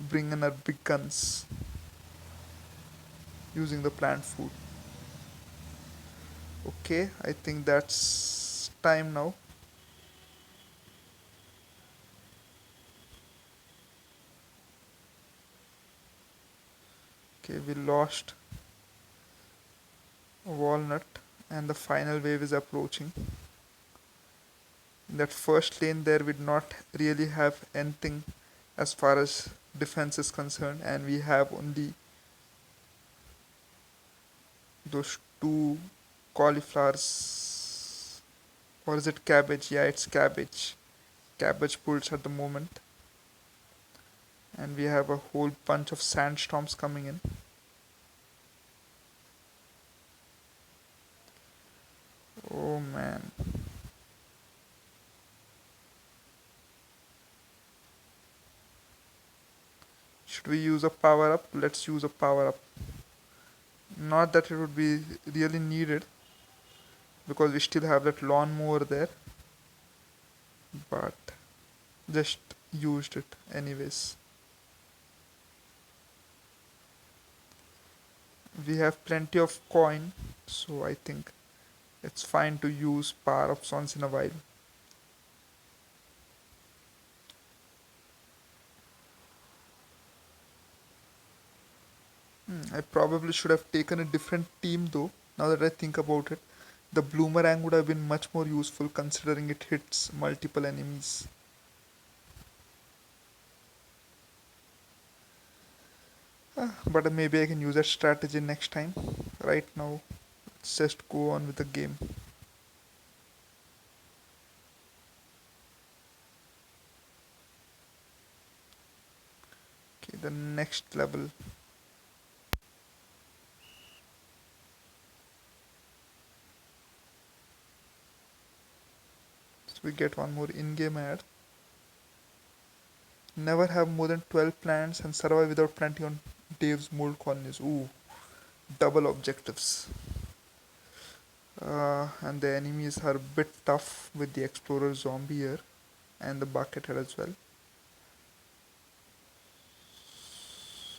S1: bring in our big guns using the plant food. Okay, I think that's time now. Okay, we lost a walnut and the final wave is approaching. In that first lane there we did not really have anything as far as defense is concerned, and we have only those two cauliflowers. Or is it cabbage? Yeah, it's cabbage. Cabbage pulls at the moment. And we have a whole bunch of sandstorms coming in. Oh man. Should we use a power up? Let's use a power up. Not that it would be really needed because we still have that lawnmower there, but just used it anyways. We have plenty of coin, so I think it's fine to use power ups once in a while. I probably should have taken a different team though, now that I think about it. The bloomerang would have been much more useful considering it hits multiple enemies. But maybe I can use that strategy next time. Right now, let's just go on with the game. Okay, the next level. So we get one more in-game ad. Never have more than 12 plants and survive without planting on Dave's mold colonies. Ooh, double objectives. And the enemies are a bit tough with the explorer zombie here and the buckethead as well.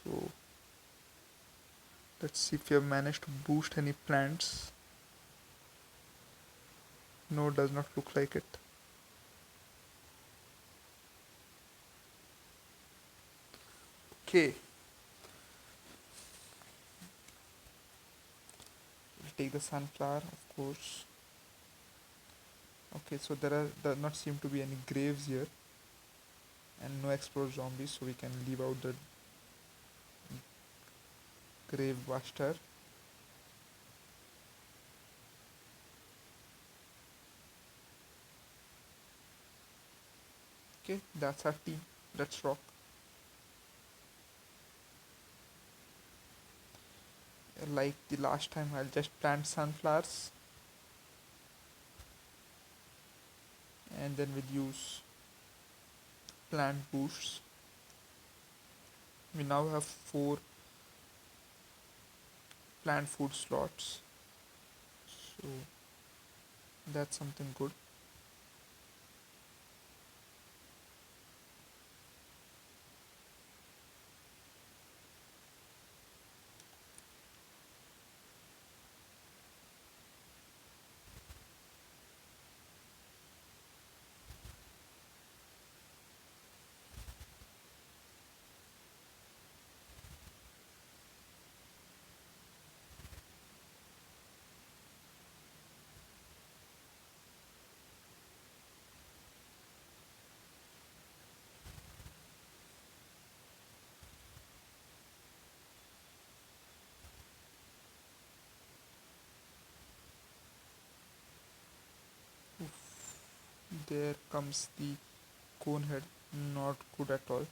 S1: So Let's see if we have managed to boost any plants. No, does not look like it. Okay, we'll take the sunflower, of course. Okay, so does not seem to be any graves here and no explode zombies, so we can leave out the grave buster. Okay, that's our team. Let's rock. Like the last time, I'll just plant sunflowers and then we'll use plant boosts. We now have 4 plant food slots, so that's something good. There comes the conehead, not good at all.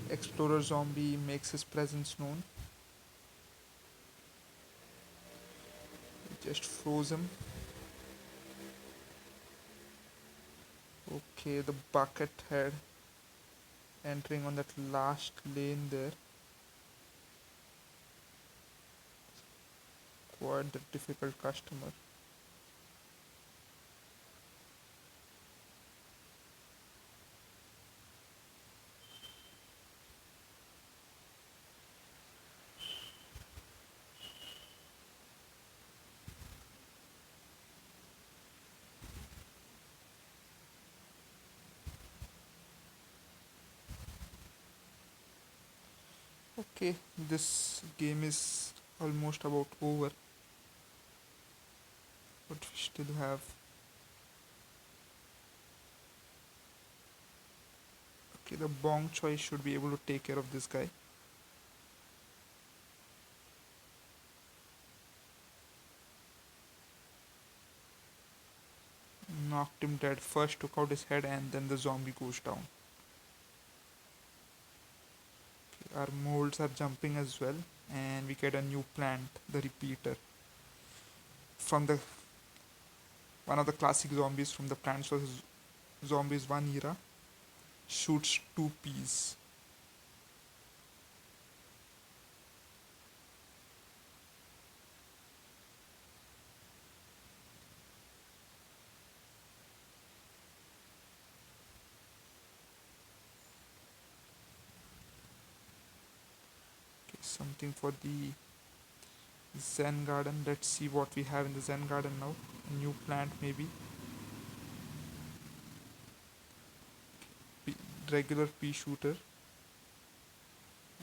S1: Explorer zombie makes his presence known. Just froze him. Okay, the bucket head entering on that last lane there. Quite the difficult customer. Okay, this game is almost about over, but we still have. Okay, the bong choice should be able to take care of this guy. Knocked him dead. First took out his head and then the zombie goes down. Okay, our molds are jumping as well, and we get a new plant, the repeater. From the one of the classic zombies from the Plants vs Zombies 1 era, shoots 2 peas. Okay, something for the Zen garden. Let's see what we have in the Zen garden now. A new plant maybe. P- Regular pea shooter.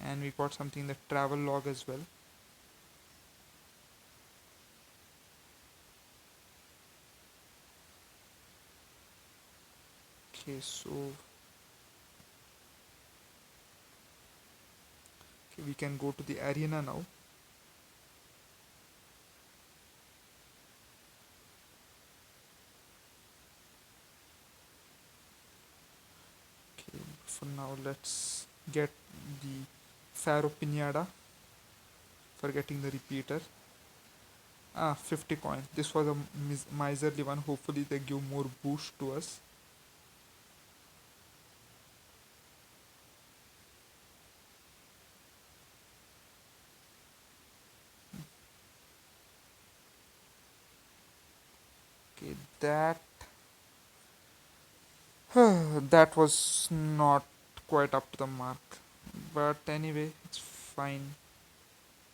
S1: And we got something in the travel log as well. Okay, so okay, we can go to the arena now. Okay, for now let's get the Pharaoh Pinata for getting the repeater. 50 coins. This was a miserly one. Hopefully they give more boost to us. Okay, that that was not quite up to the mark. But anyway, it's fine.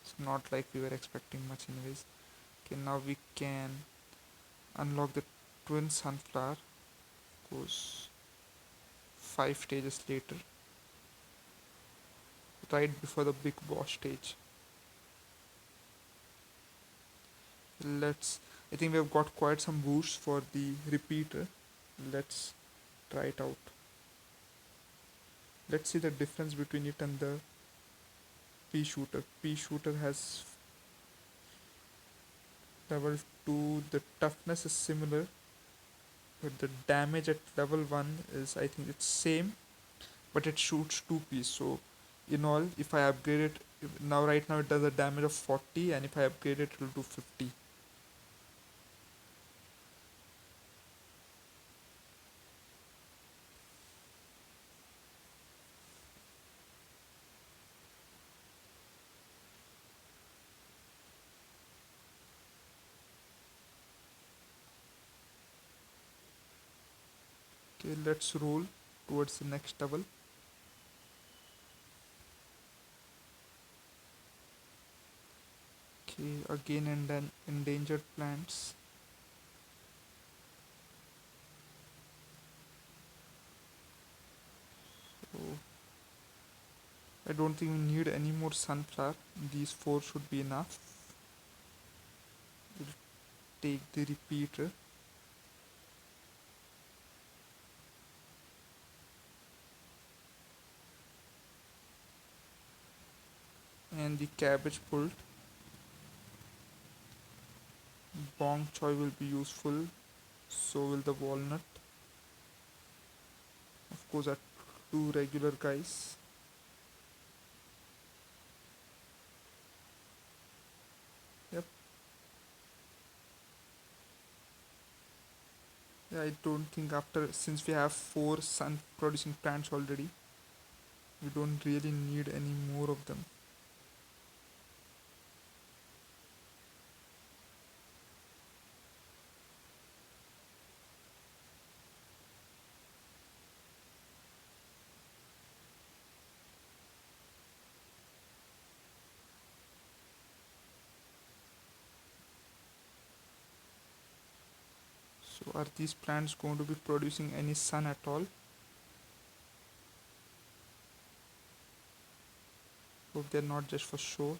S1: It's not like we were expecting much anyways. Okay, now we can unlock the twin sunflower. Goes 5 stages later, right before the big boss stage. Let's. I think we have got quite some boosts for the repeater. Let's try it out. Let's see the difference between it and the pea shooter. Pea shooter has level 2. The toughness is similar, but the damage at level 1 is, I think it's same, but it shoots 2 piece. So in all, if I upgrade it now, right now it does a damage of 40, and if I upgrade it will do 50. Okay, let's roll towards the next level. Okay, again, and then endangered plants. So I don't think we need any more sunflower. These 4 should be enough. We'll take the repeater. And the cabbage pulled. Bong choy will be useful. So will the walnut. Of course, are 2 regular guys. Yep. Yeah, I don't think after, since we have 4 sun producing plants already, we don't really need any more of them. So are these plants going to be producing any sun at all? Hope they're not just for show.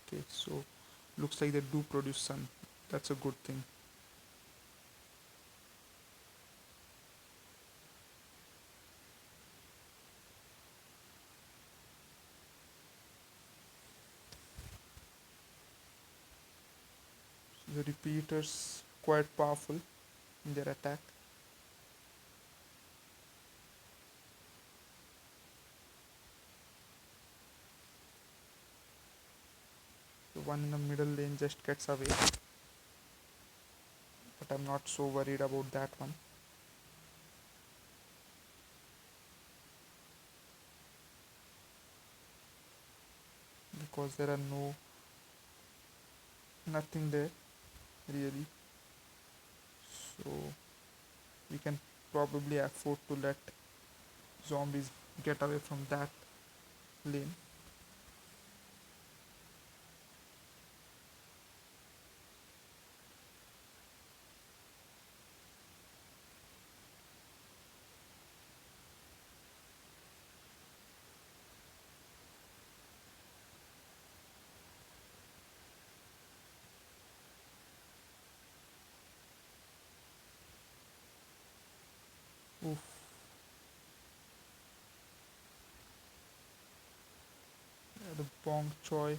S1: Okay, so looks like they do produce sun. That's a good thing. So the repeaters quite powerful in their attack. The one in the middle lane just gets away, but I'm not so worried about that one. Because there are nothing there really, so we can probably afford to let zombies get away from that lane. Oof. Yeah, the bong choy.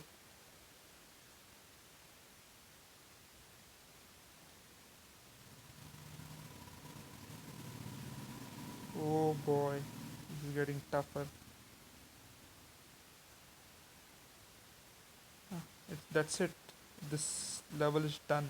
S1: Oh boy, this is getting tougher. That's it, this level is done.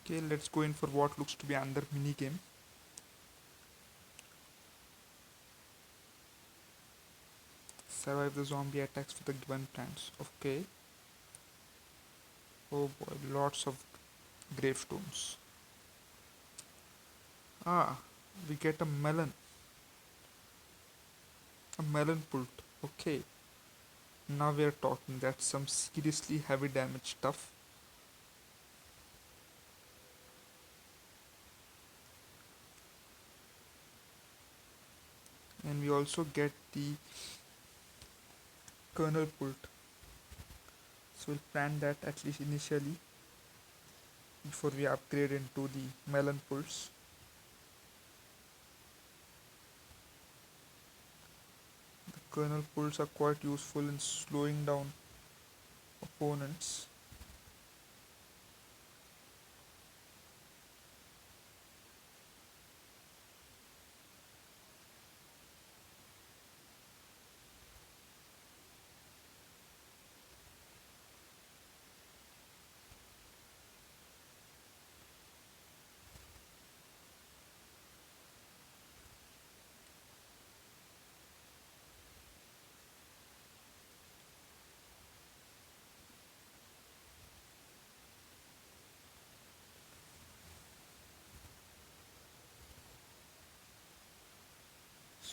S1: Okay, let's go in for what looks to be another mini game. Survive the zombie attacks with the given plants. Okay. Oh boy, lots of gravestones. Ah, we get a melon pult. Okay, now we are talking. That's some seriously heavy damage stuff. And we also get the kernel pult. So we'll plant that at least initially before we upgrade into the melon pults. The kernel pults are quite useful in slowing down opponents.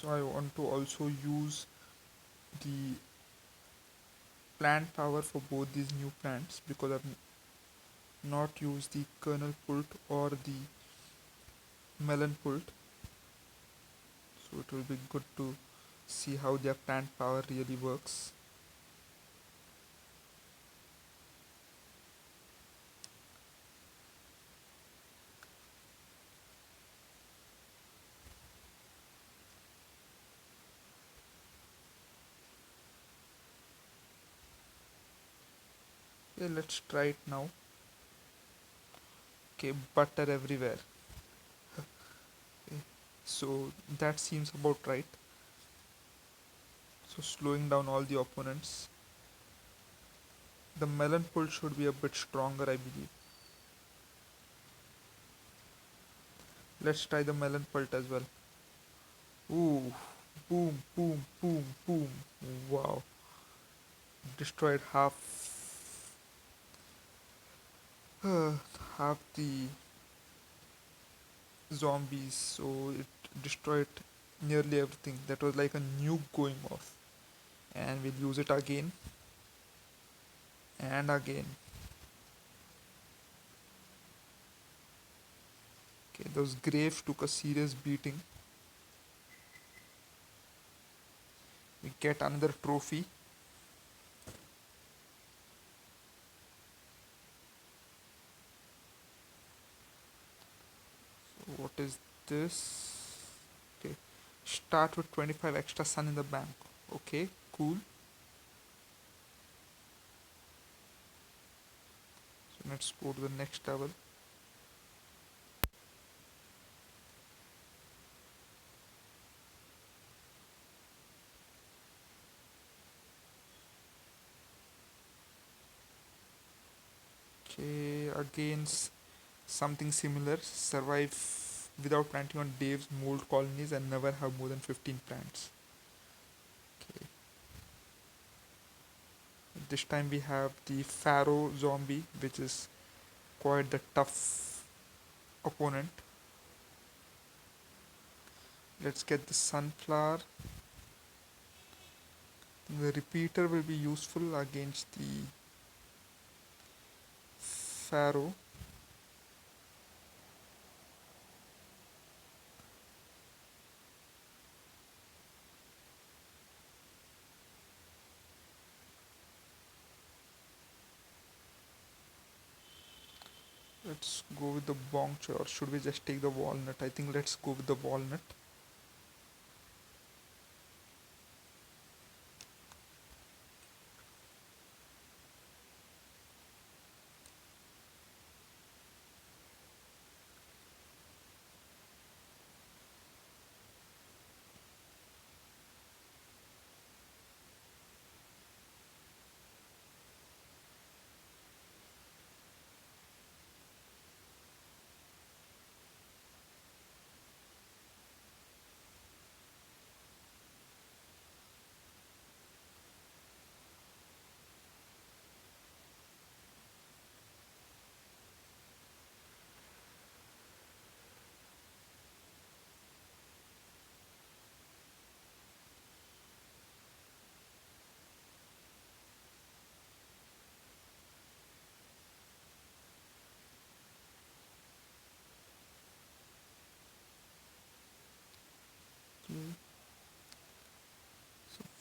S1: So I want to also use the plant power for both these new plants because I've not used the kernel pult or the melon pult. So it will be good to see how their plant power really works. Okay, let's try it now. Okay, butter everywhere. Okay, so that seems about right. So slowing down all the opponents. The melon pull should be a bit stronger, I believe. Let's try the melon pult as well. Ooh, boom, boom, boom, boom. Wow, destroyed uh, half the zombies. So it destroyed nearly everything. That was like a nuke going off. And we'll use it again and again. Okay, those graves took a serious beating. We get another trophy. What is this? Okay, start with 25 extra sun in the bank. Okay, cool. So let's go to the next level. Okay, again something similar. Survive without planting on Dave's mold colonies and never have more than 15 plants. Okay, this time we have the Pharaoh zombie, which is quite the tough opponent. Let's get the sunflower. The repeater will be useful against the Pharaoh. Let's go with the bonch, or should we just take the walnut? I think let's go with the walnut.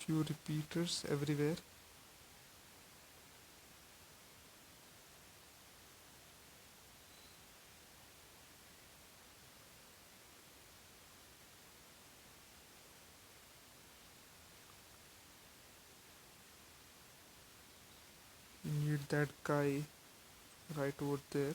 S1: few repeaters everywhere. You need that guy right over there.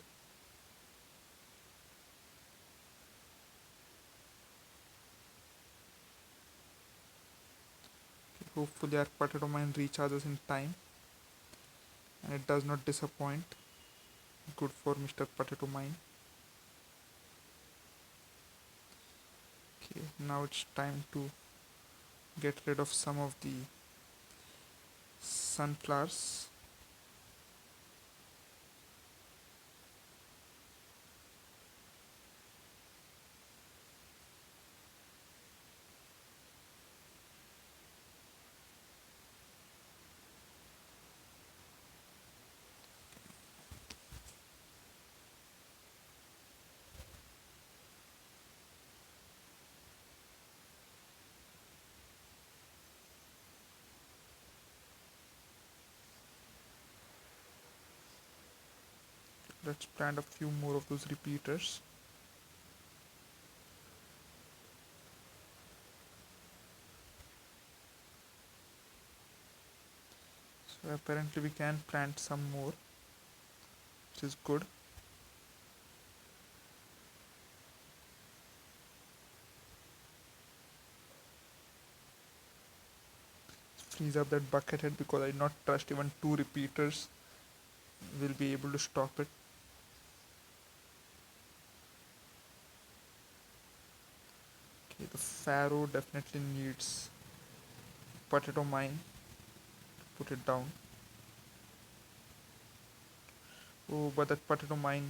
S1: Hopefully our potato mine recharges in time and it does not disappoint. Good for Mr. Potato Mine. Okay, now it's time to get rid of some of the sunflowers. Let's plant a few more of those repeaters. So apparently we can plant some more, which is good. Freeze up that bucket head because I not trust even two repeaters will be able to stop it. Okay, the Pharaoh definitely needs potato mine. Put it down. Oh, but that potato mine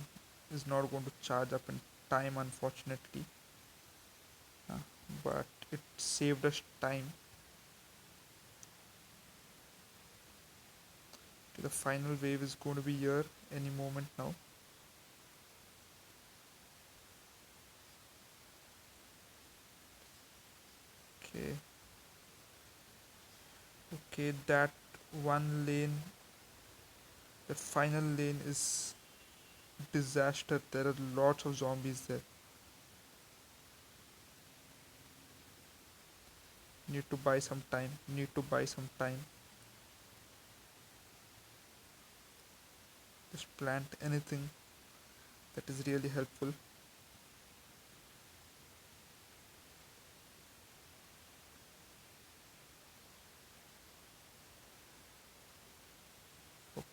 S1: is not going to charge up in time, unfortunately. Uh, but it saved us time. Okay, the final wave is going to be here any moment now. Okay, okay, that one lane, the final lane is disaster. There are lots of zombies there. Need to buy some time. Need to buy some time. Just plant anything that is really helpful.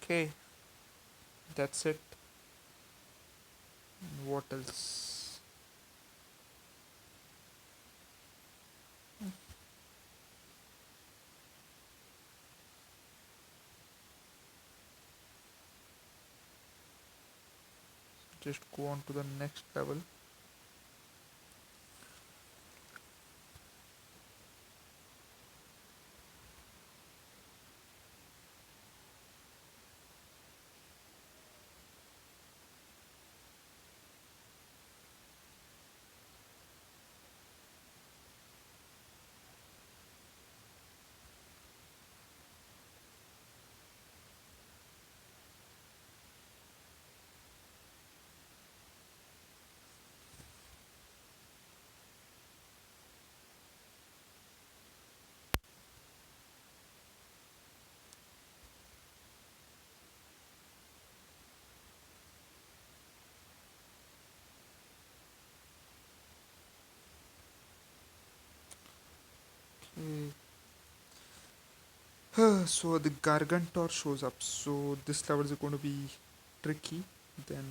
S1: Okay, that's it. What else? Just go on to the next level. Okay. So the Gargantor shows up. So this level is going to be tricky. Then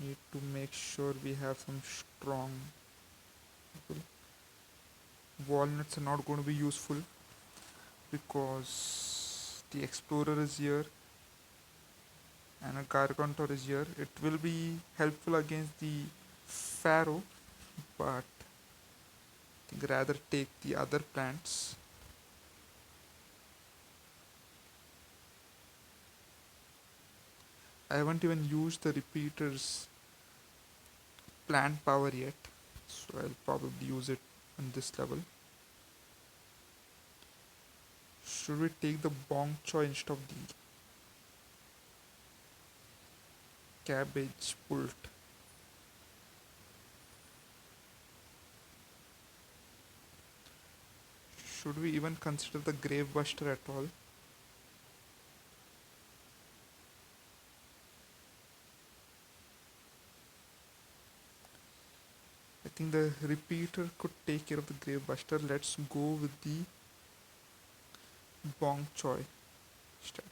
S1: need to make sure we have some strong people. Walnuts are not going to be useful because the Explorer is here and a Gargantor is here. It will be helpful against the Pharaoh, but I think rather take the other plants. I haven't even used the repeaters plant power yet, so I'll probably use it on this level. Should we take the bong choy instead of the cabbage pult? Should we even consider the grave buster at all? I think the repeater could take care of the grave buster. Let's go with the bong choy instead.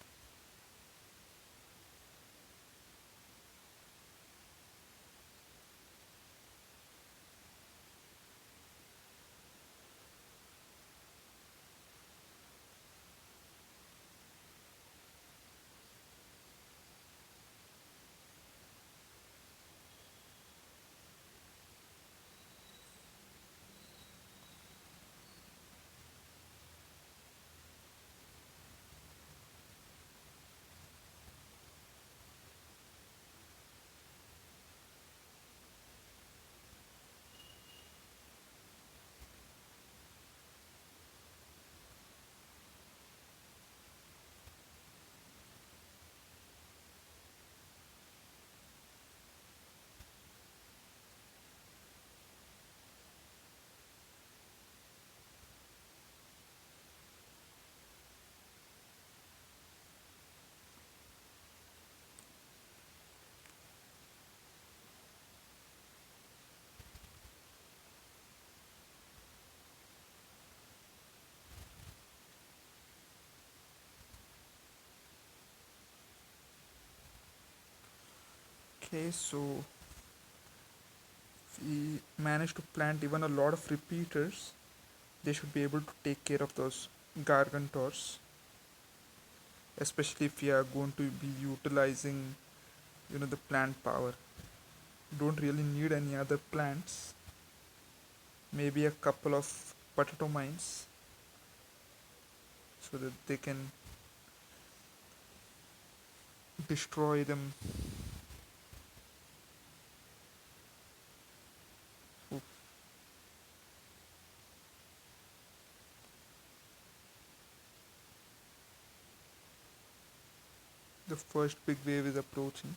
S1: Okay, so if we manage to plant even a lot of repeaters, they should be able to take care of those gargantors, especially if we are going to be utilizing the plant power. Don't really need any other plants, maybe a couple of potato mines so that they can destroy them. Oof, the first big wave is approaching.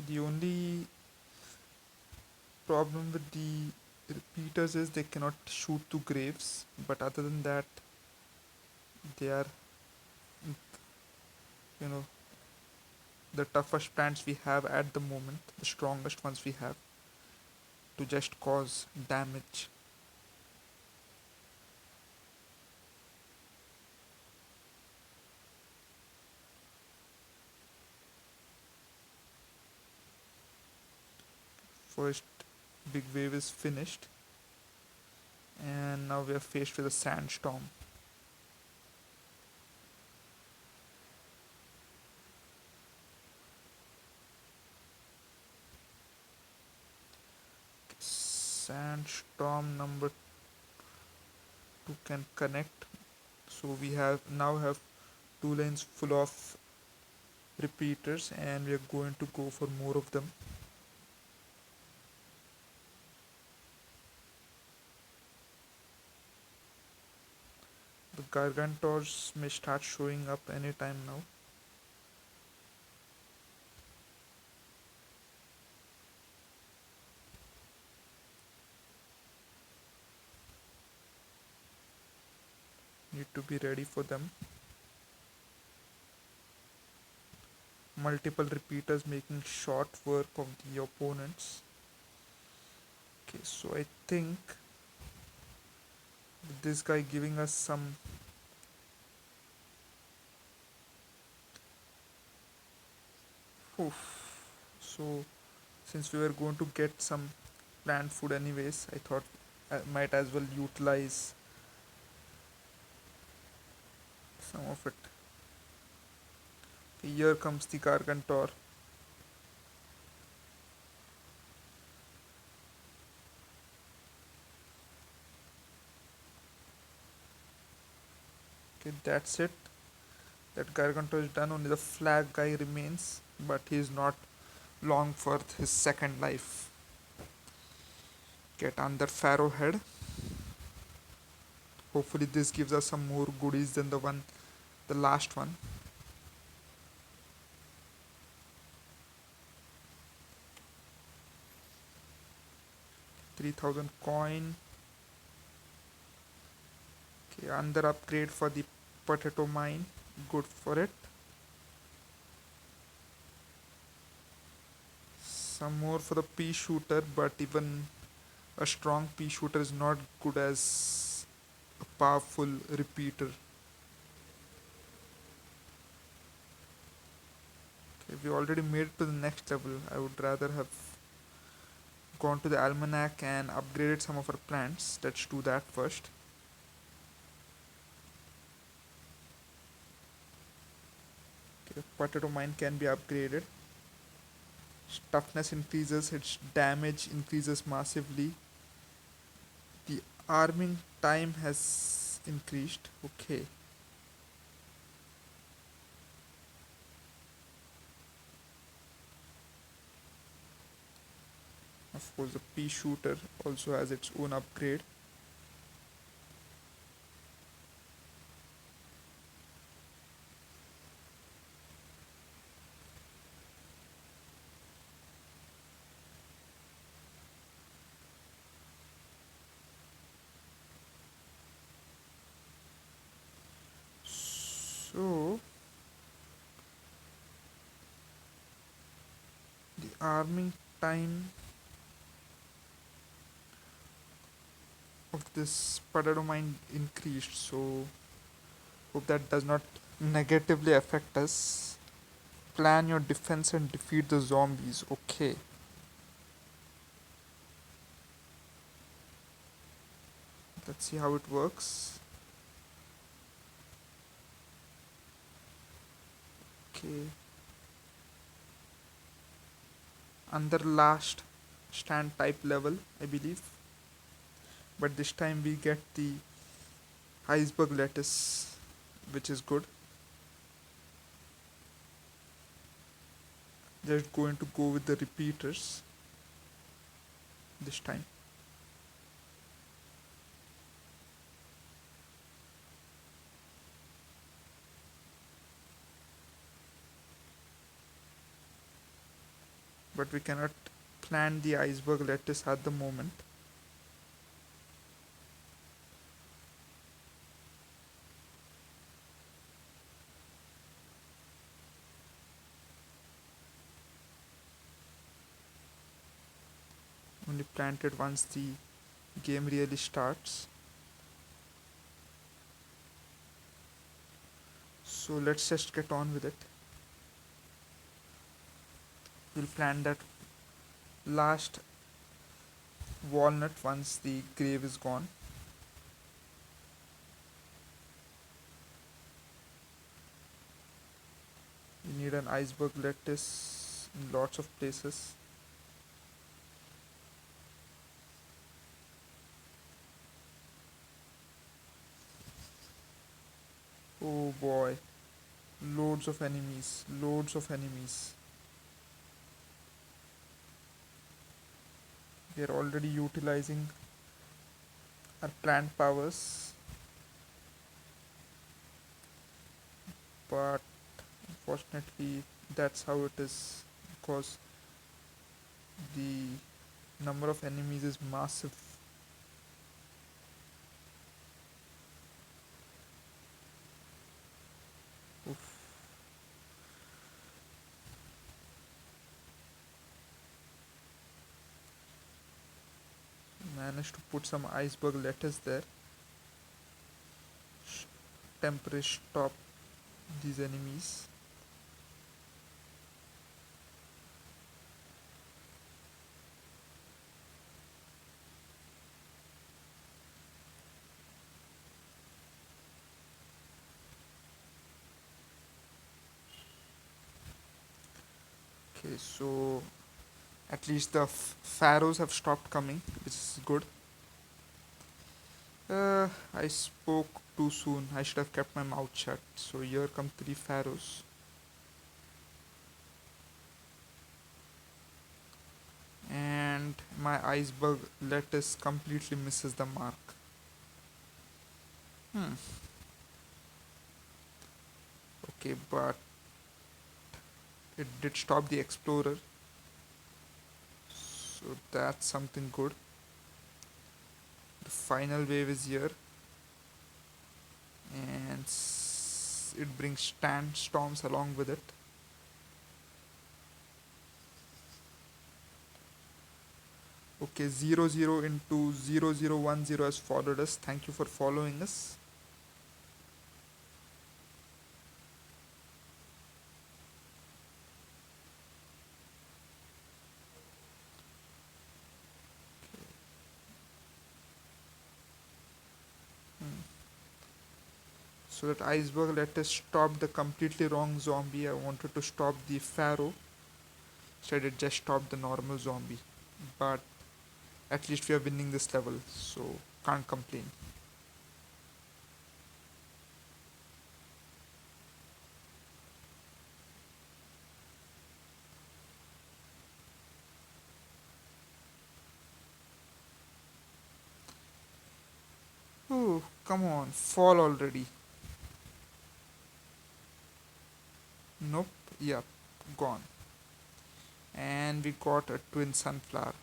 S1: The only problem with the repeaters is they cannot shoot to graves, but other than that, they are, you know, the toughest plants we have at the moment, the strongest ones we have to just cause damage. First big wave is finished, and now we are faced with a sandstorm. Sandstorm number 2 can connect, so we have now have two lanes full of repeaters, and we are going to go for more of them. The gargantors may start showing up anytime now. Need to be ready for them. Multiple repeaters making short work of the opponents. Okay, so I think with this guy giving us some, oof. So since we were going to get some plant food anyways, I thought I might as well utilize some of it. Here comes the gargantor. Okay, that's it. That gargantor is done. Only the flag guy remains, but he is not long for his second life. Get another pharaoh head. Hopefully this gives us some more goodies than the last one. 3000 coin. Okay, another upgrade for the potato mine. Good for it. Some more for the pea shooter, but even a strong pea shooter is not good as a powerful repeater. Okay, we already made it to the next level. I would rather have gone to the almanac and upgraded some of our plants. Let's do that first. Okay, potato mine can be upgraded. Toughness increases, its damage increases massively. The arming time has increased. Okay. Of course, the pea shooter also has its own upgrade. So, the arming time of this potato mine increased. So, hope that does not negatively affect us. Plan your defense and defeat the zombies. Okay. Let's see how it works. Okay. Under last stand type level, I believe. But this time we get the iceberg lettuce, which is good. Just going to go with the repeaters this time. But we cannot plant the iceberg lettuce at the moment. Only planted once the game really starts. So let's just get on with it. We'll plant that last walnut once the grave is gone. You need an iceberg lettuce in lots of places. Oh boy, loads of enemies, loads of enemies. We are already utilizing our plant powers, but unfortunately that's how it is because the number of enemies is massive. Oof. Managed to put some iceberg lettuce there. Temporary stop these enemies. Okay, so at least the pharaohs have stopped coming, which is good. I spoke too soon. I should have kept my mouth shut. So here come three pharaohs. And My iceberg lettuce completely misses the mark. Hmm. Okay, but it did stop the explorer, so that's something good. The final wave is here, and it brings storms along with it. Okay, 00 into 0010 has followed us. Thank you for following us. Hmm. So that iceberg let us stop the completely wrong zombie. I wanted to stop the pharaoh. Instead, it just stopped the normal zombie. But at least we are winning this level, so can't complain. Oh, come on, fall already. Nope, yep, gone. And we got a twin sunflower.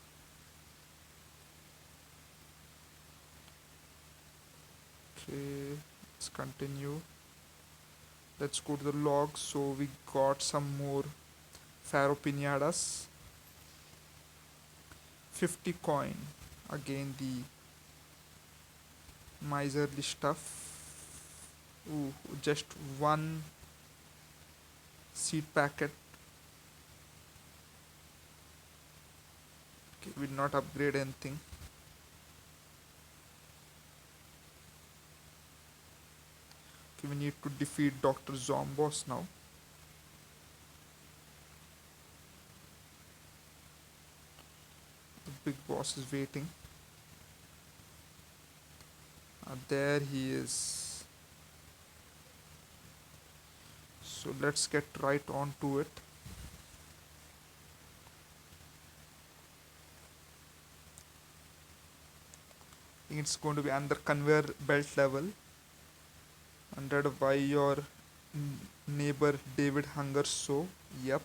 S1: Okay, let's continue. Let's go to the log. So we got some more Pharaoh pinatas. 50 coin. Again, the miserly stuff. Ooh, just one seed packet. Okay, will not upgrade anything. Okay, we need to defeat Dr. Zombos now. The big boss is waiting. There he is. So let's get right on to it. I think it's going to be under conveyor belt level. Wondered why your neighbor David hungers so. Yep.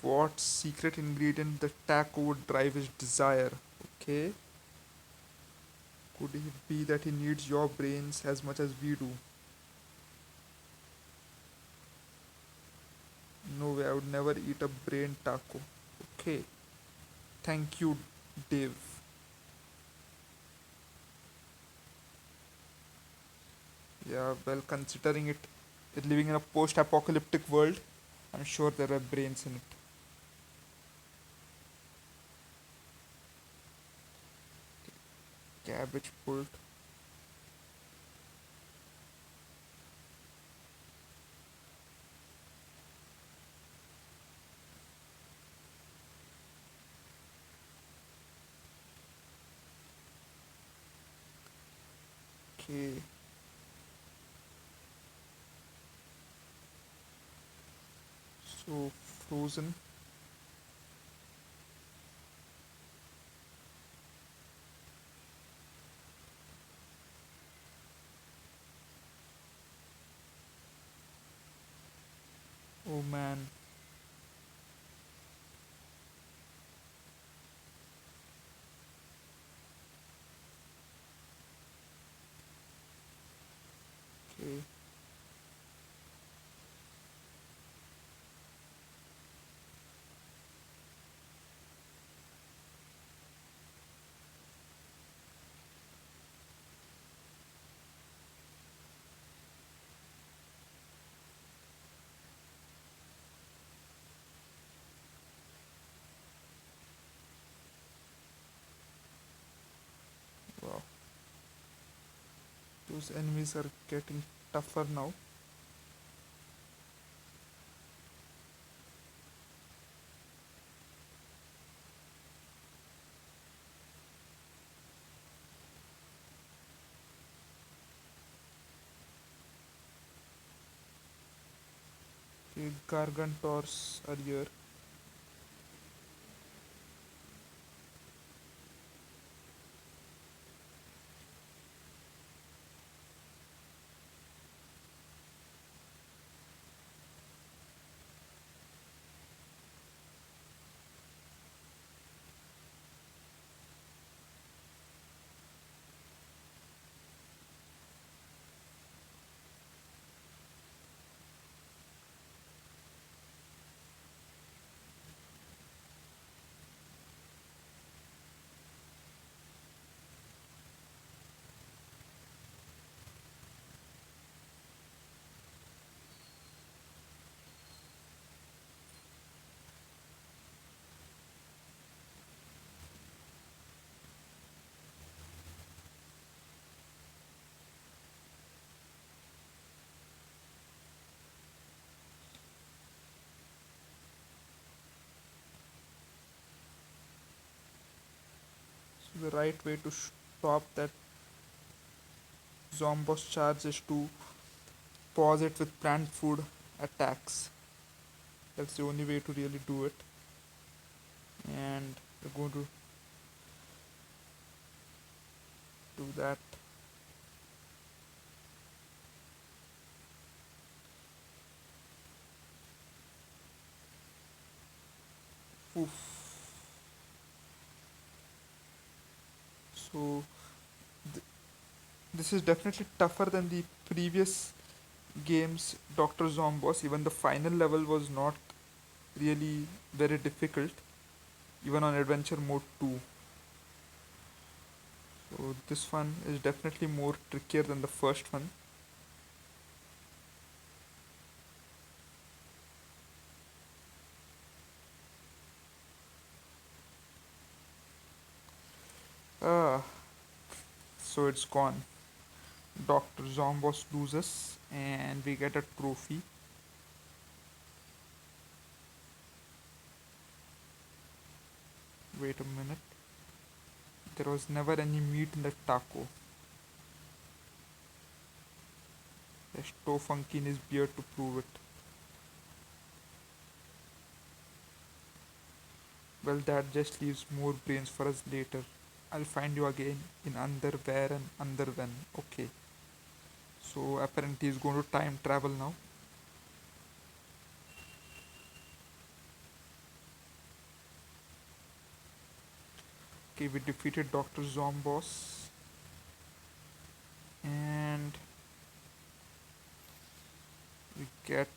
S1: What secret ingredient the taco would drive his desire? Okay. Could it be that he needs your brains as much as we do? No way, I would never eat a brain taco. Okay. Thank you, Dave. Yeah, well, considering it living in a post apocalyptic world, I'm sure there are brains in it. Cabbage pulled. Okay. So, frozen. Oh man. Okay. Wow. Those enemies are getting tougher now. Okay, Gargantors are here. the right way to stop that Zomboss charge is to pause it with plant food attacks. That's the only way to really do it. And we're going to do that. Oof. So th- this is definitely tougher than the previous games, Dr. Zomboss. Even the final level was not really very difficult, even on adventure mode 2. So this one is definitely more trickier than the first one. Ah, so it's gone. Dr. Zomboss loses and we get a trophy. Wait a minute. There was never any meat in the taco. There's Tofunky in his beard to prove it. Well, that just leaves more brains for us later. I'll find you again in Under Where and Under When. Okay. So apparently he's going to time travel now. Okay, we defeated Dr. Zomboss. And we get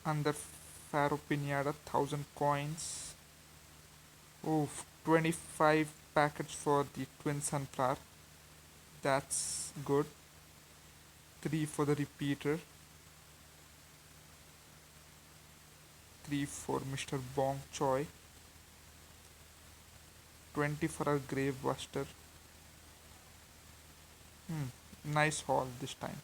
S1: under Pharaoh Pinata 1000 coins. Oh, 25 packets for the twin sunflower. That's good. 3 for the repeater. 3 for Mr. Bong Choi. 20 for our grave buster. Nice haul this time.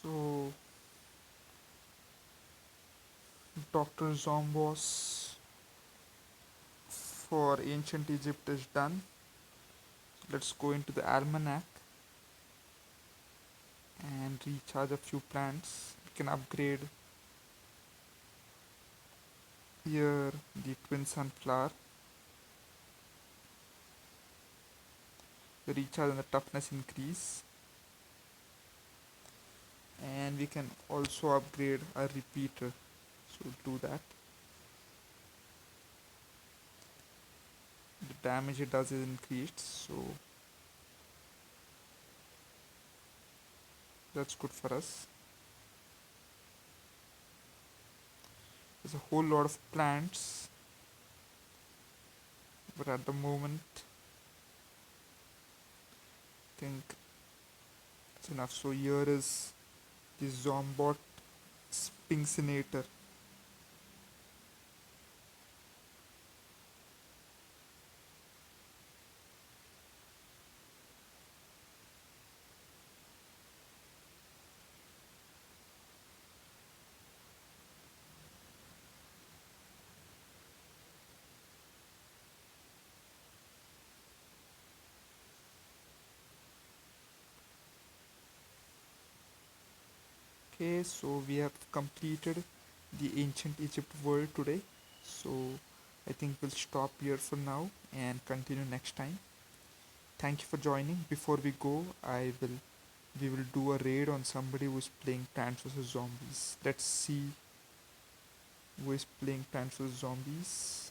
S1: So Dr. Zomboss for ancient Egypt is done. Let's go into the almanac and recharge a few plants. We can upgrade here the twin sunflower. The recharge and the toughness increase. And we can also upgrade our repeater. So do that. The damage it does is increased, so that's good for us. There's a whole lot of plants, but at the moment I think it's enough. So here is the Zombot Spinxinator. Okay, so we have completed the ancient Egypt world today. So I think we'll stop here for now and continue next time. Thank you for joining. Before we go, I will we will do a raid on somebody who's playing Plants vs Zombies. Let's see who is playing Plants vs Zombies.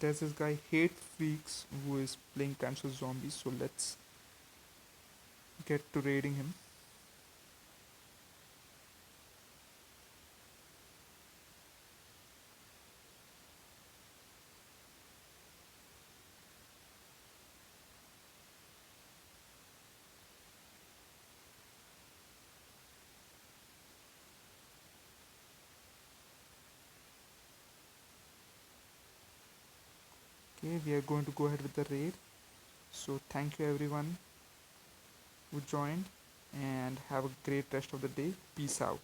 S1: there's this guy Hate Freaks who is playing Plants vs Zombies. So let's get to raiding him. Okay, we are going to go ahead with the raid. So thank you everyone who joined, and have a great rest of the day. Peace out.